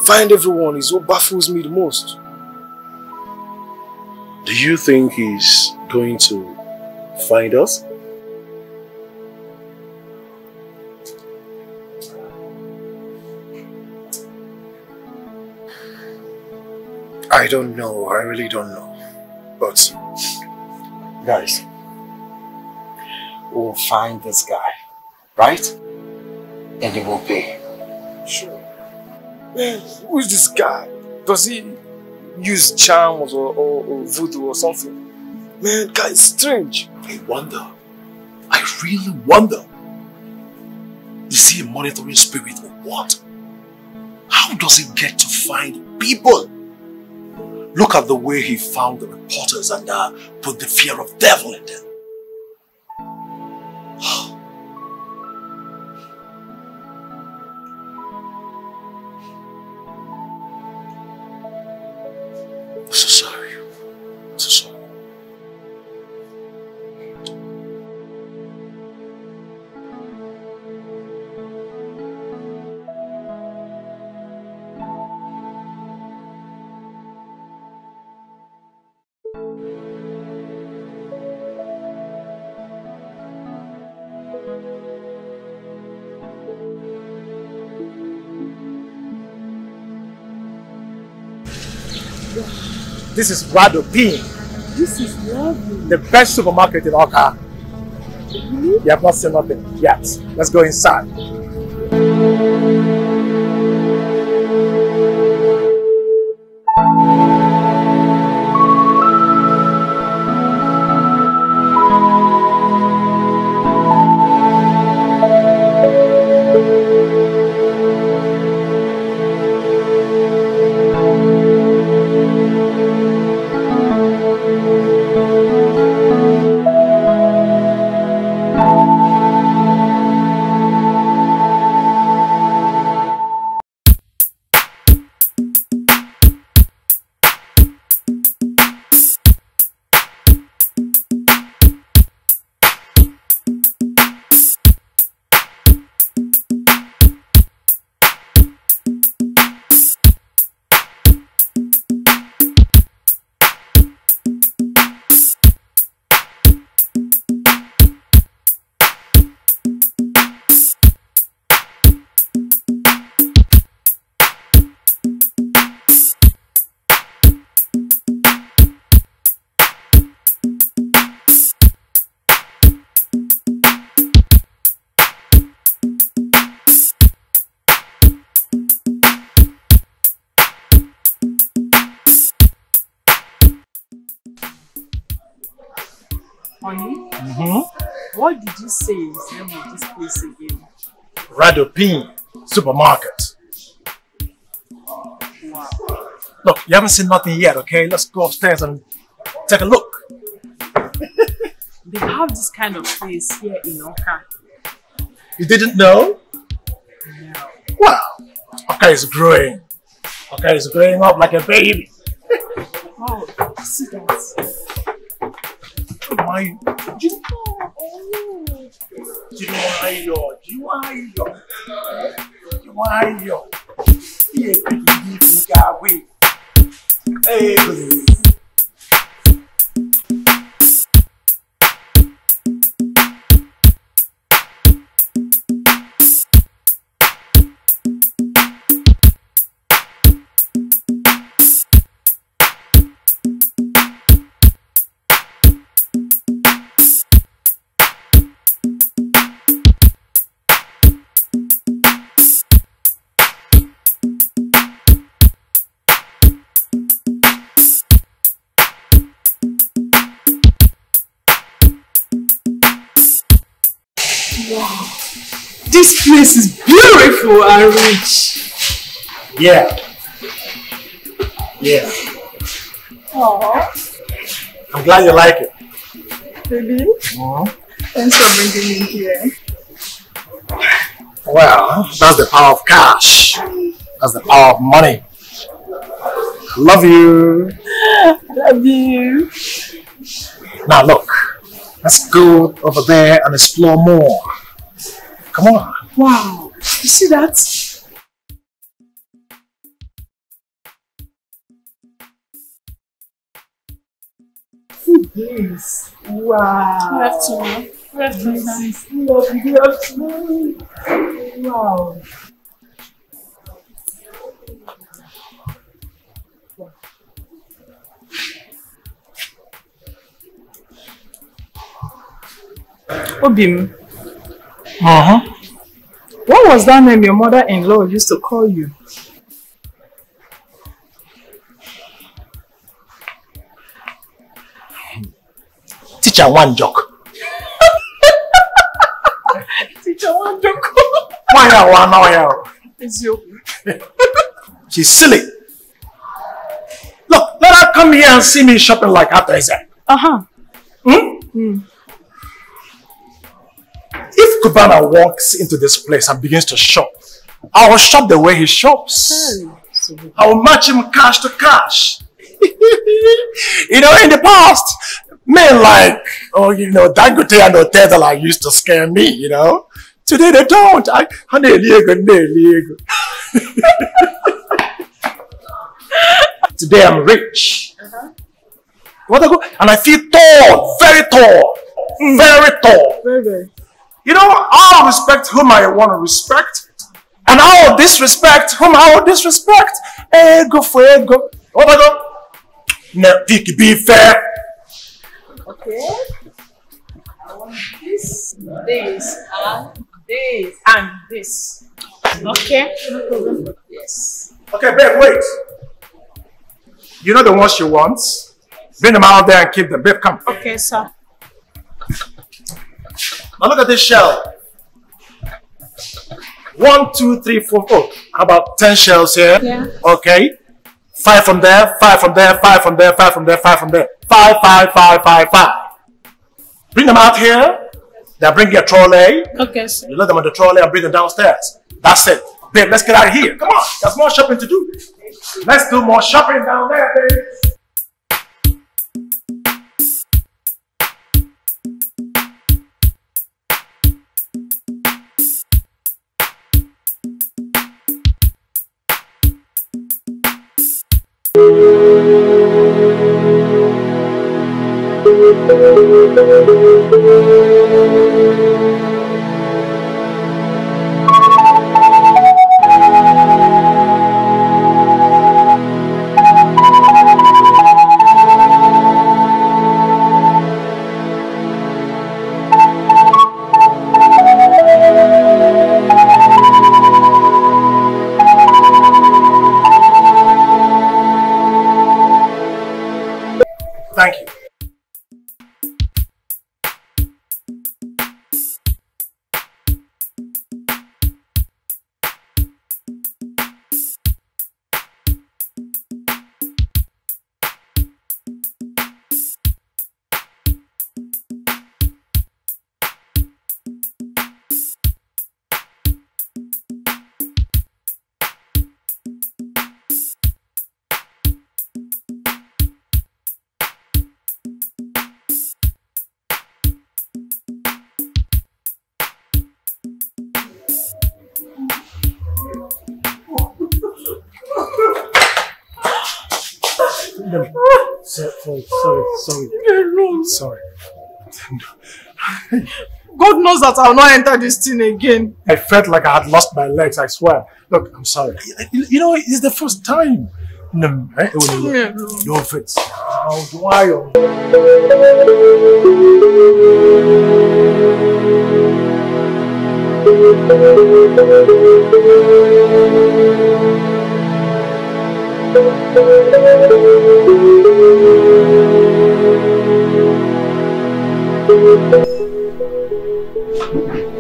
find everyone is what baffles me the most. Do you think he's going to find us? I don't know. I really don't know. But, guys, we'll find this guy, right? And he will pay. Sure. Man, who is this guy? Does he use charms or voodoo or something? Man, guy is strange. I wonder. I really wonder. Is he a monitoring spirit or what? How does he get to find people? Look at the way he found the reporters and put the fear of devil in them. I'm so sorry. I'm so sorry. This is Rado Bean. This is lovely. The best supermarket in Oka. You have not seen nothing yet. Let's go inside. Honey, what did you say is the name of this place again? Rado Bean Supermarket. Wow. Look, you haven't seen nothing yet, okay? Let's go upstairs and take a look. They have this kind of place here in Oka. You didn't know? No. Wow. Oka is growing. Oka is growing up like a baby. Wow, see that? My Wow. This place is beautiful and rich. Yeah. Yeah. Aww. I'm glad you like it. Baby, thanks for bringing me here. Well, that's the power of cash. That's the power of money. Love you. Love you. Now look, let's go over there and explore more. Come on. Wow, you see that? Yes. Wow. Good afternoon. Good afternoon. Wow. Obim. What was that name your mother-in-law used to call you? Teacher one joke. Teacher one joke. It's you. She's silly. Look, let her come here and see me shopping like after Isaac. If Kubana walks into this place and begins to shop, I will shop the way he shops. I will match him cash to cash. You know, in the past, men like, Dangote and Otedala used to scare me, you know. Today they don't. Today I'm rich. And I feel tall, very tall, very tall. Very. You know, I'll respect whom I want to respect, and I'll disrespect whom I will disrespect. Ego for ego. What I go? No, Vicky, be fair. Okay. I want this, this, and this. Okay? No problem. Yes. Okay, babe, wait. You know the ones she wants? Bring them out there and keep them. Babe, come. Okay, sir. Now look at this shell. 1, 2, 3, 4. Oh, how about 10 shells here? Yeah. Okay. 5 from there, 5 from there, 5 from there, 5 from there, 5 from there. 5, 5, 5, 5, 5. Bring them out here. Then bring your trolley. Okay, sir. You let them on the trolley and bring them downstairs. That's it. Babe, let's get out of here. Come on. There's more shopping to do. Let's do more shopping down there, babe. Thank you. Sorry. God knows that I'll not enter this thing again. I felt like I had lost my legs, I swear. Look, I'm sorry. You know, it's the first time. No, offense. How do I?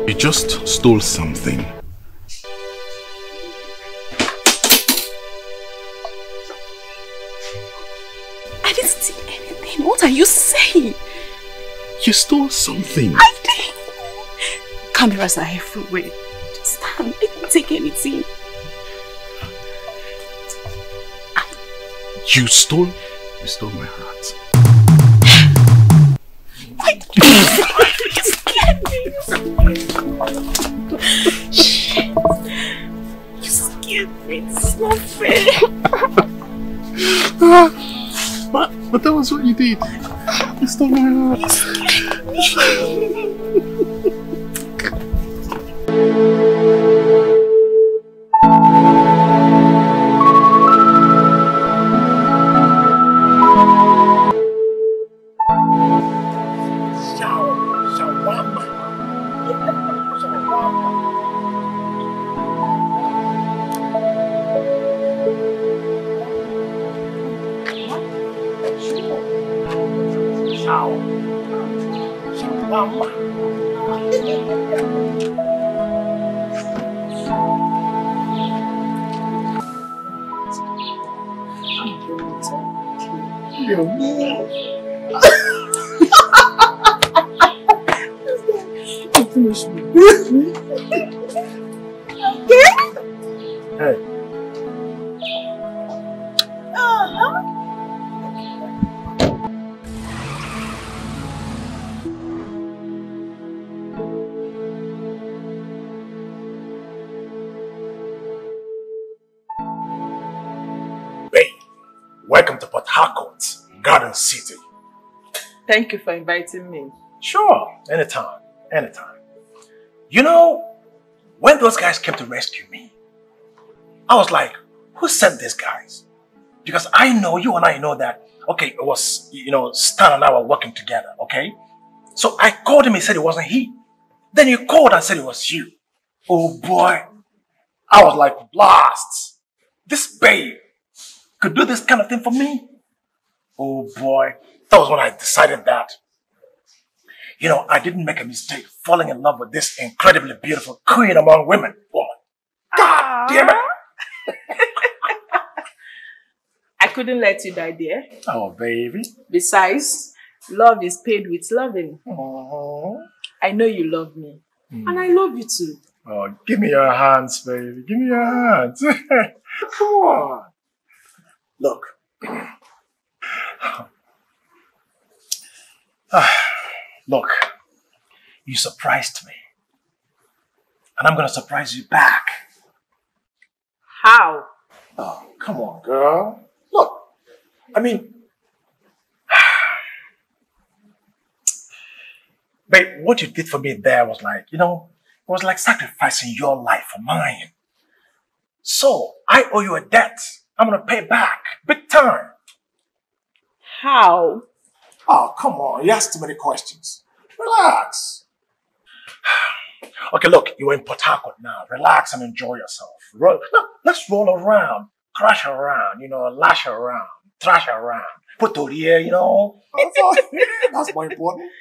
You just stole something. I didn't steal anything. What are you saying? You stole something. I did. Cameras are everywhere. Just stand. I didn't take anything. You stole my heart. Why did you scared me? Shit. You scared me. It's not fair. But that was what you did. You stole my heart. You scared me. Hey. Welcome to Port Harcourt, Garden City. Thank you for inviting me. Sure, anytime, anytime. You know, when those guys came to rescue me, I was like, who sent these guys? Because I know, you and I know that, okay, it was, Stan and I were working together, okay? So I called him, he said it wasn't he. Then you called and said it was you. Oh boy. I was like, blast. This babe could do this kind of thing for me. Oh boy. That was when I decided that, I didn't make a mistake falling in love with this incredibly beautiful queen among women. Woman. God damn it. I couldn't let you die there. Oh, baby. Besides, love is paid with loving. I know you love me. And I love you too. Oh, give me your hands, baby. Give me your hands. Come on. Look. Look. You surprised me. And I'm going to surprise you back. How? Oh, come on, girl. Look. I mean, babe, what you did for me there was like, it was like sacrificing your life for mine. So, I owe you a debt. I'm going to pay back. Big time. How? Oh, come on. You asked too many questions. Relax. Okay, look. You're in Port Harcourt now. Relax and enjoy yourself. Let's roll around. Crash around. Lash around. Trash around. Put to the air, That's more important.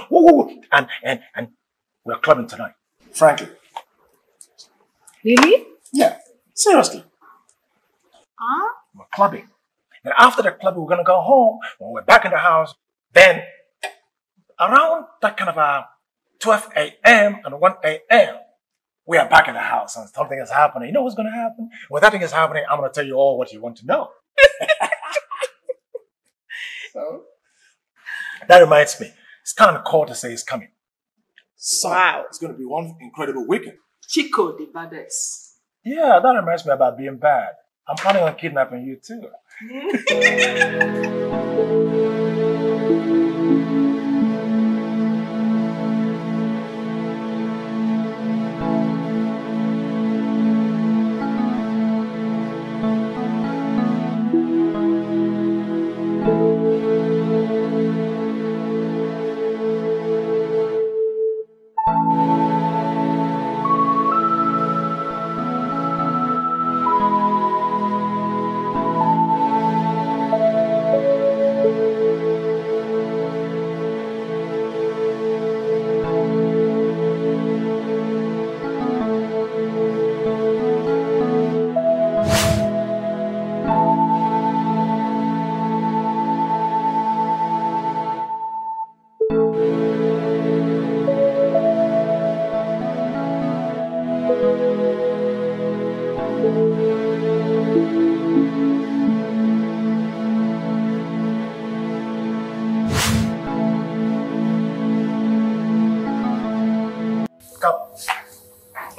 Woo. And we're clubbing tonight. Frankly. Really? Yeah. Seriously. Huh? We're clubbing. And after the club, we're going to go home. When we're back in the house, then around that kind of 12 a.m. and 1 a.m., we are back in the house and something is happening. You know what's going to happen? When that thing is happening, I'm going to tell you all what you want to know. So, that reminds me. Stan called to say he's coming. So, wow. It's going to be one incredible weekend. Chico the baddest. Yeah, that reminds me about being bad. I'm planning on kidnapping you too.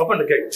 Open the gate.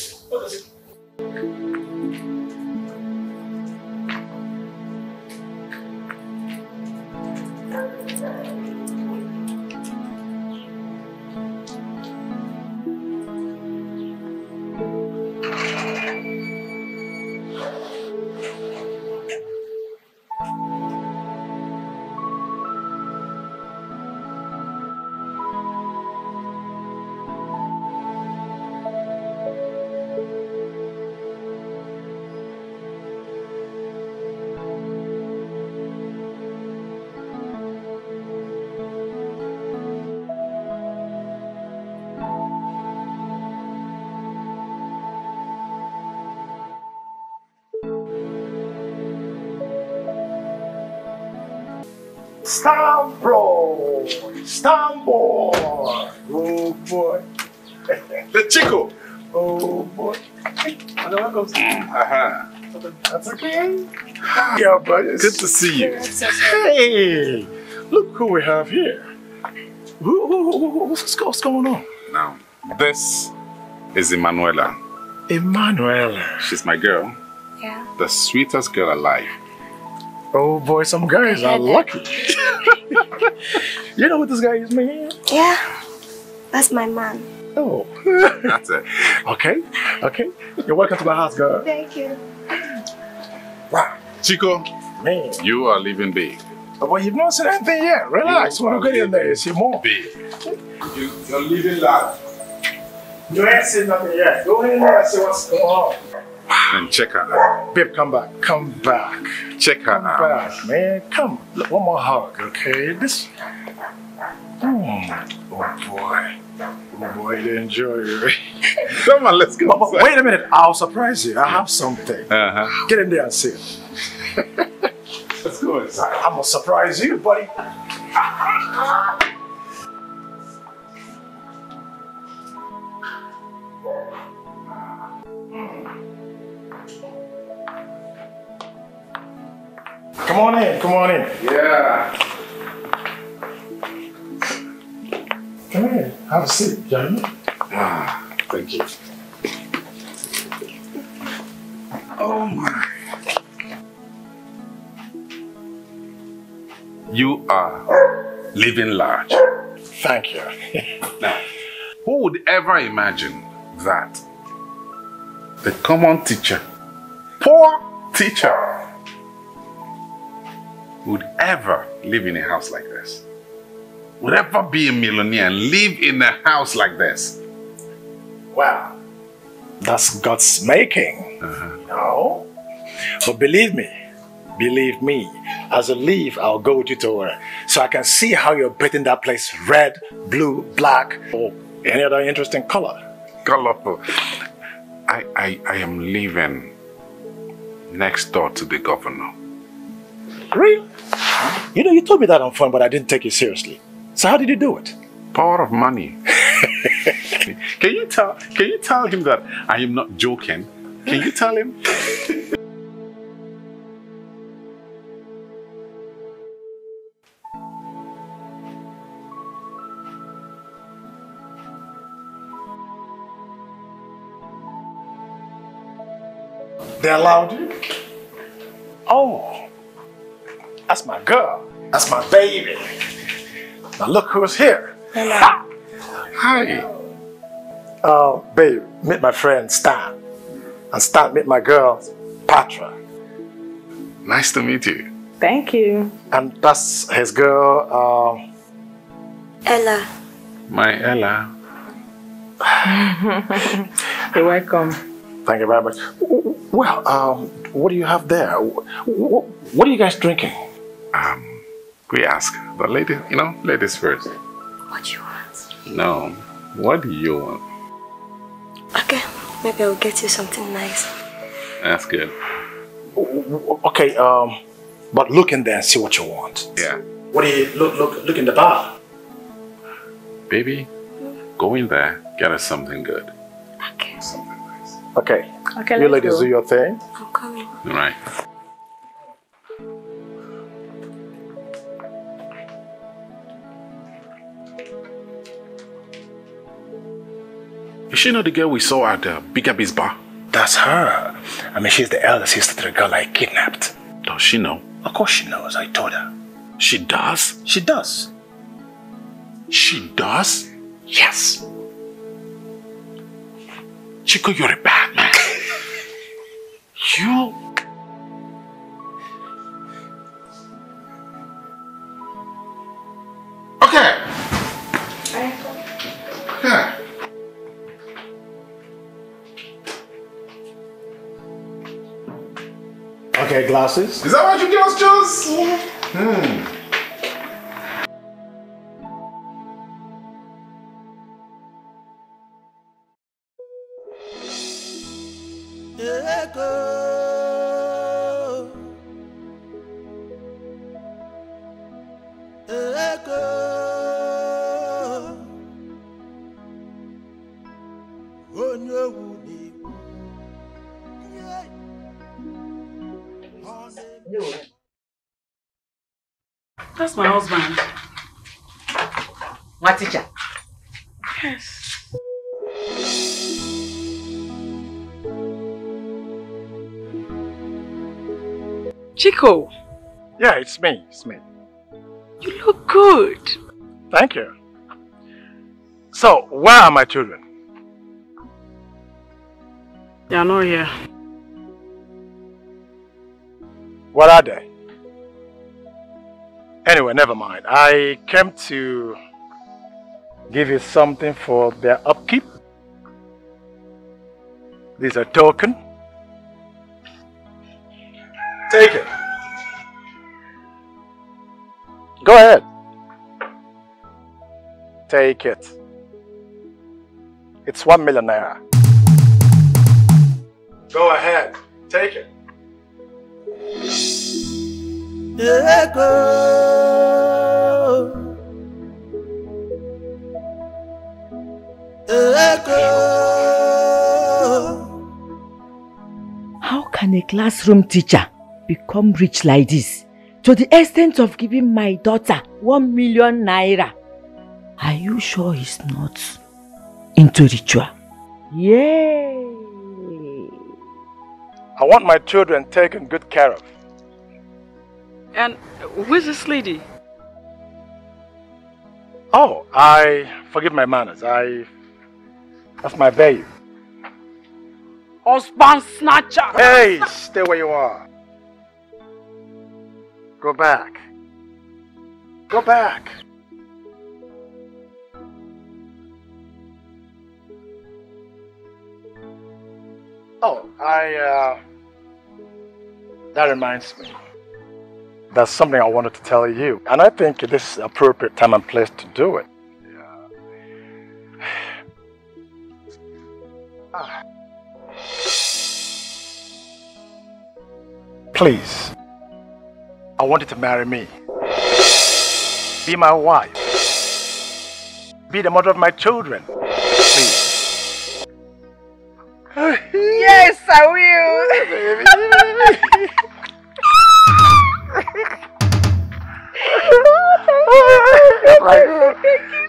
Stand boy. Oh boy. The Chico. Oh boy. That's okay. Yeah, buddy. Good to see you. Hey, look who we have here. What's going on? Now, this is Emanuela. Emanuela. She's my girl. Yeah. The sweetest girl alive. Oh boy, some guys are lucky. You know what this guy is, man? Yeah, that's my man. Oh. That's it. Okay. You're welcome to my house, girl. Thank you. Chico, man, you are living big. Well, you've not seen anything yet. Relax. When we get in there, you see more. Big. You're living large. You ain't seen nothing yet. Go in there and see what's going on. And check her out. Babe, come back. Come back. Check her out. Come back, man. Come. Look, one more hug, okay? This. Oh boy. Oh boy, you enjoy it. Come on, let's go. But wait a minute. I'll surprise you. I have something. Get in there and see it. Let's go inside. I'm gonna surprise you, buddy. Come on in, come on in. Yeah. Come in, have a seat, Johnny. Thank you. Oh my. You are living large. Thank you. Now, who would ever imagine that the common teacher, poor teacher, would ever live in a house like this? Would ever be a millionaire and live in a house like this? Wow, that's God's making, you know? But believe me, as I leave, I'll go with you to her so I can see how you're painting that place red, blue, black, or any other interesting color. Colorful. I am living next door to the governor. Really? You know, you told me that on phone, but I didn't take it seriously. So how did you do it? Power of money. Can you tell him that I am not joking? Can you tell him? They allowed you? Oh, that's my girl. That's my baby. Now look who's here. Hello. Hi. Babe, meet my friend Stan. And Stan, meet my girl, Patra. Nice to meet you. Thank you. And that's his girl, Ella. My Ella. You're welcome. Thank you very much. Well, what do you have there? What are you guys drinking? We ask the lady, ladies first. What do you want? No, what do you want? Okay, maybe I'll get you something nice. That's good. Okay, but look in there and see what you want. Yeah. What do you look in the bar? Baby, go in there, get us something good. Okay. Something nice. Okay. Okay, you let's ladies go. do your thing. I'm coming. All right. Is she not the girl we saw at the Bigabby's bar? That's her. I mean, she's the elder sister to the girl I kidnapped. Does she know? Of course she knows. I told her. She does? She does. She does? Yes. Chico, you're a bad man. You... Okay. Okay. Okay, glasses. Is that what you give us, Jules? Yeah. That's my husband. What teacher? Yes. Chico. Yeah, it's me. It's me. You look good. Thank you. So, where are my children? They are not here. What are they? Anyway, never mind. I came to give you something for their upkeep. This is a token. Take it. Go ahead. Take it. It's 1 million naira. Go ahead. Take it. How can a classroom teacher become rich like this, to the extent of giving my daughter 1 million naira? Are you sure he's not into ritual? Yay! I want my children taken good care of. And who's this lady? Oh, I forgive my manners. That's my babe. Husband snatcher! Hey, stay where you are. Go back. Go back. Oh, that reminds me. There's something I wanted to tell you. And I think this is the appropriate time and place to do it. Yeah. Please, I want you to marry me. Be my wife. Be the mother of my children. Please. Yes, I will.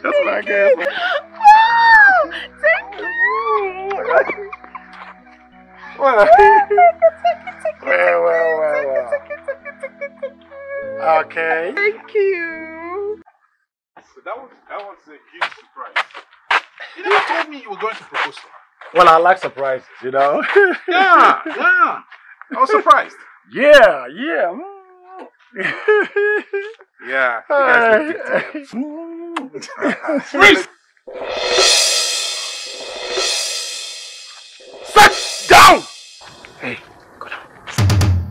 That's my girl. Thank you. Well. Okay. Thank you. So that was a huge surprise. You never told me you were going to propose to her. Well, I like surprises, you know. Yeah. I was surprised. Yeah. Yeah. You guys look good together. Freeze! Sit down! Hey, go down.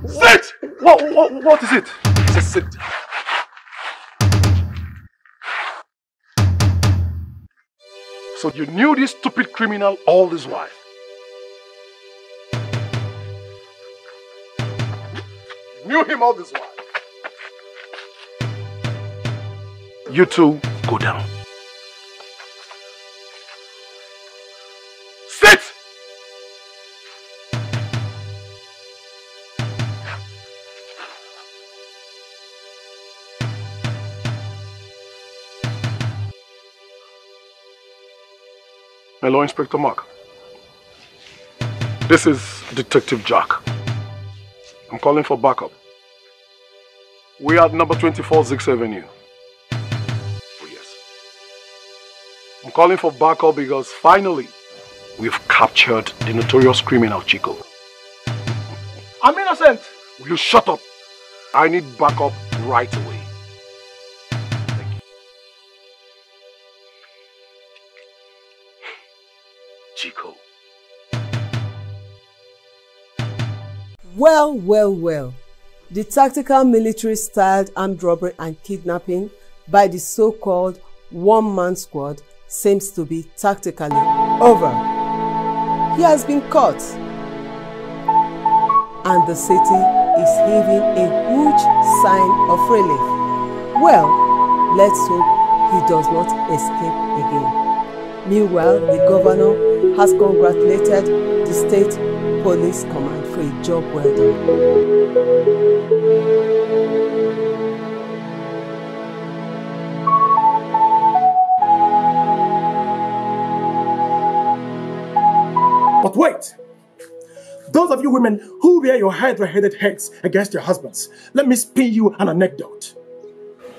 Sit! What is it? Just sit down. So you knew this stupid criminal all this while? You knew him all this while? You two, go down. Sit! Hello, Inspector Mark. This is Detective Jack. I'm calling for backup. We are at number 24 6th Avenue. Oh yes. I'm calling for backup because finally we've captured the notorious criminal Chico. I'm innocent! Will you shut up? I need backup right away. Chico. Well. The tactical military-styled armed robbery and kidnapping by the so-called one-man squad seems to be tactically over. He has been caught, and the city is heaving a huge sign of relief. Well, let's hope he does not escape again. Meanwhile, the governor has congratulated the state police command for a job well done. But wait! Those of you women who wear your hydra-headed heads against your husbands, let me spin you an anecdote.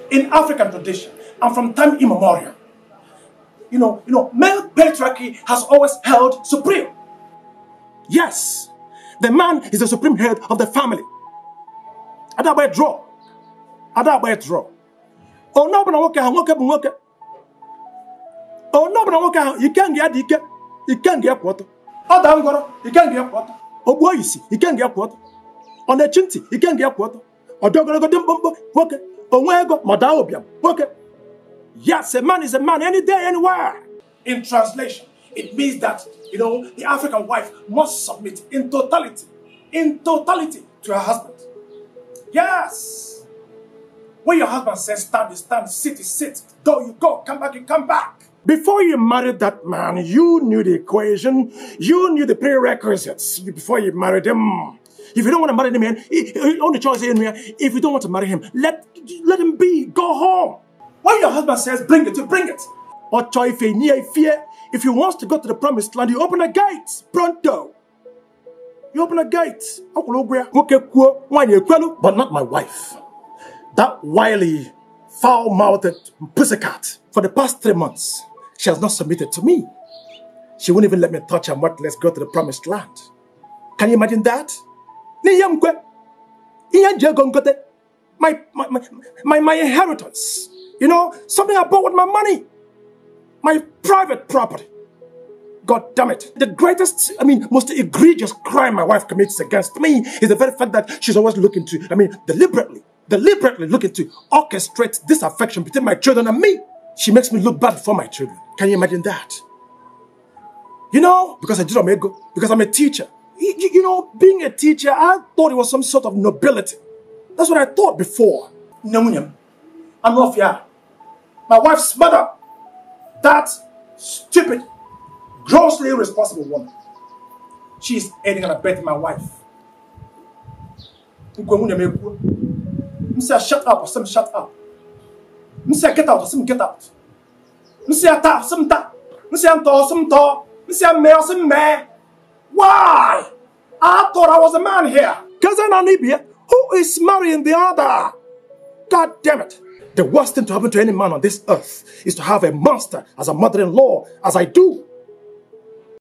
In African tradition, and from time immemorial, you know, male patriarchy has always held supreme. Yes, the man is the supreme head of the family. Ada by draw. Ada by draw. Oh no, but I walk out. Oh no, but I walk out. You can't get Dikeh. You can't get water. Oh damn God, you can't get water. Oh boy, you see, you can't get water. On the chinty, you can't get water. Oh dog go them bumbo. Okay. Oh where go? Madao okay. Yes, a man is a man any day, anywhere. In translation, it means that, you know, the African wife must submit in totality to her husband. Yes. When your husband says stand, you stand, sit, you sit, go, you go, come back, you come back. Before you married that man, you knew the equation, you knew the prerequisites before you married him. If you don't want to marry him, man, only choice in here, if you don't want to marry him, let him be, go home. When your husband says bring it, you bring it. Or if he wants to go to the promised land, you open a gate, pronto. You open a gate. But not my wife. That wily, foul-mouthed pussycat. For the past 3 months, she has not submitted to me. She won't even let me touch her, much less go to the promised land. Can you imagine that? My inheritance. You know, something I bought with my money. My private property. God damn it. The greatest, most egregious crime my wife commits against me is the very fact that she's always looking to, deliberately looking to orchestrate disaffection between my children and me. She makes me look bad for my children. Can you imagine that? You know, because I did Omego, because I'm a teacher. You know, being a teacher, I thought it was some sort of nobility. That's what I thought before. I'm off here. My wife's mother, that stupid, grossly irresponsible woman, she's aiding and abetting my wife. Say shut up or some shut up. Say get out or some get out. Say tap some tap. Say some talk. Say male some man. Why? I thought I was a man here. Cousin Anibia, who is marrying the other? God damn it. The worst thing to happen to any man on this earth is to have a monster as a mother-in-law, as I do.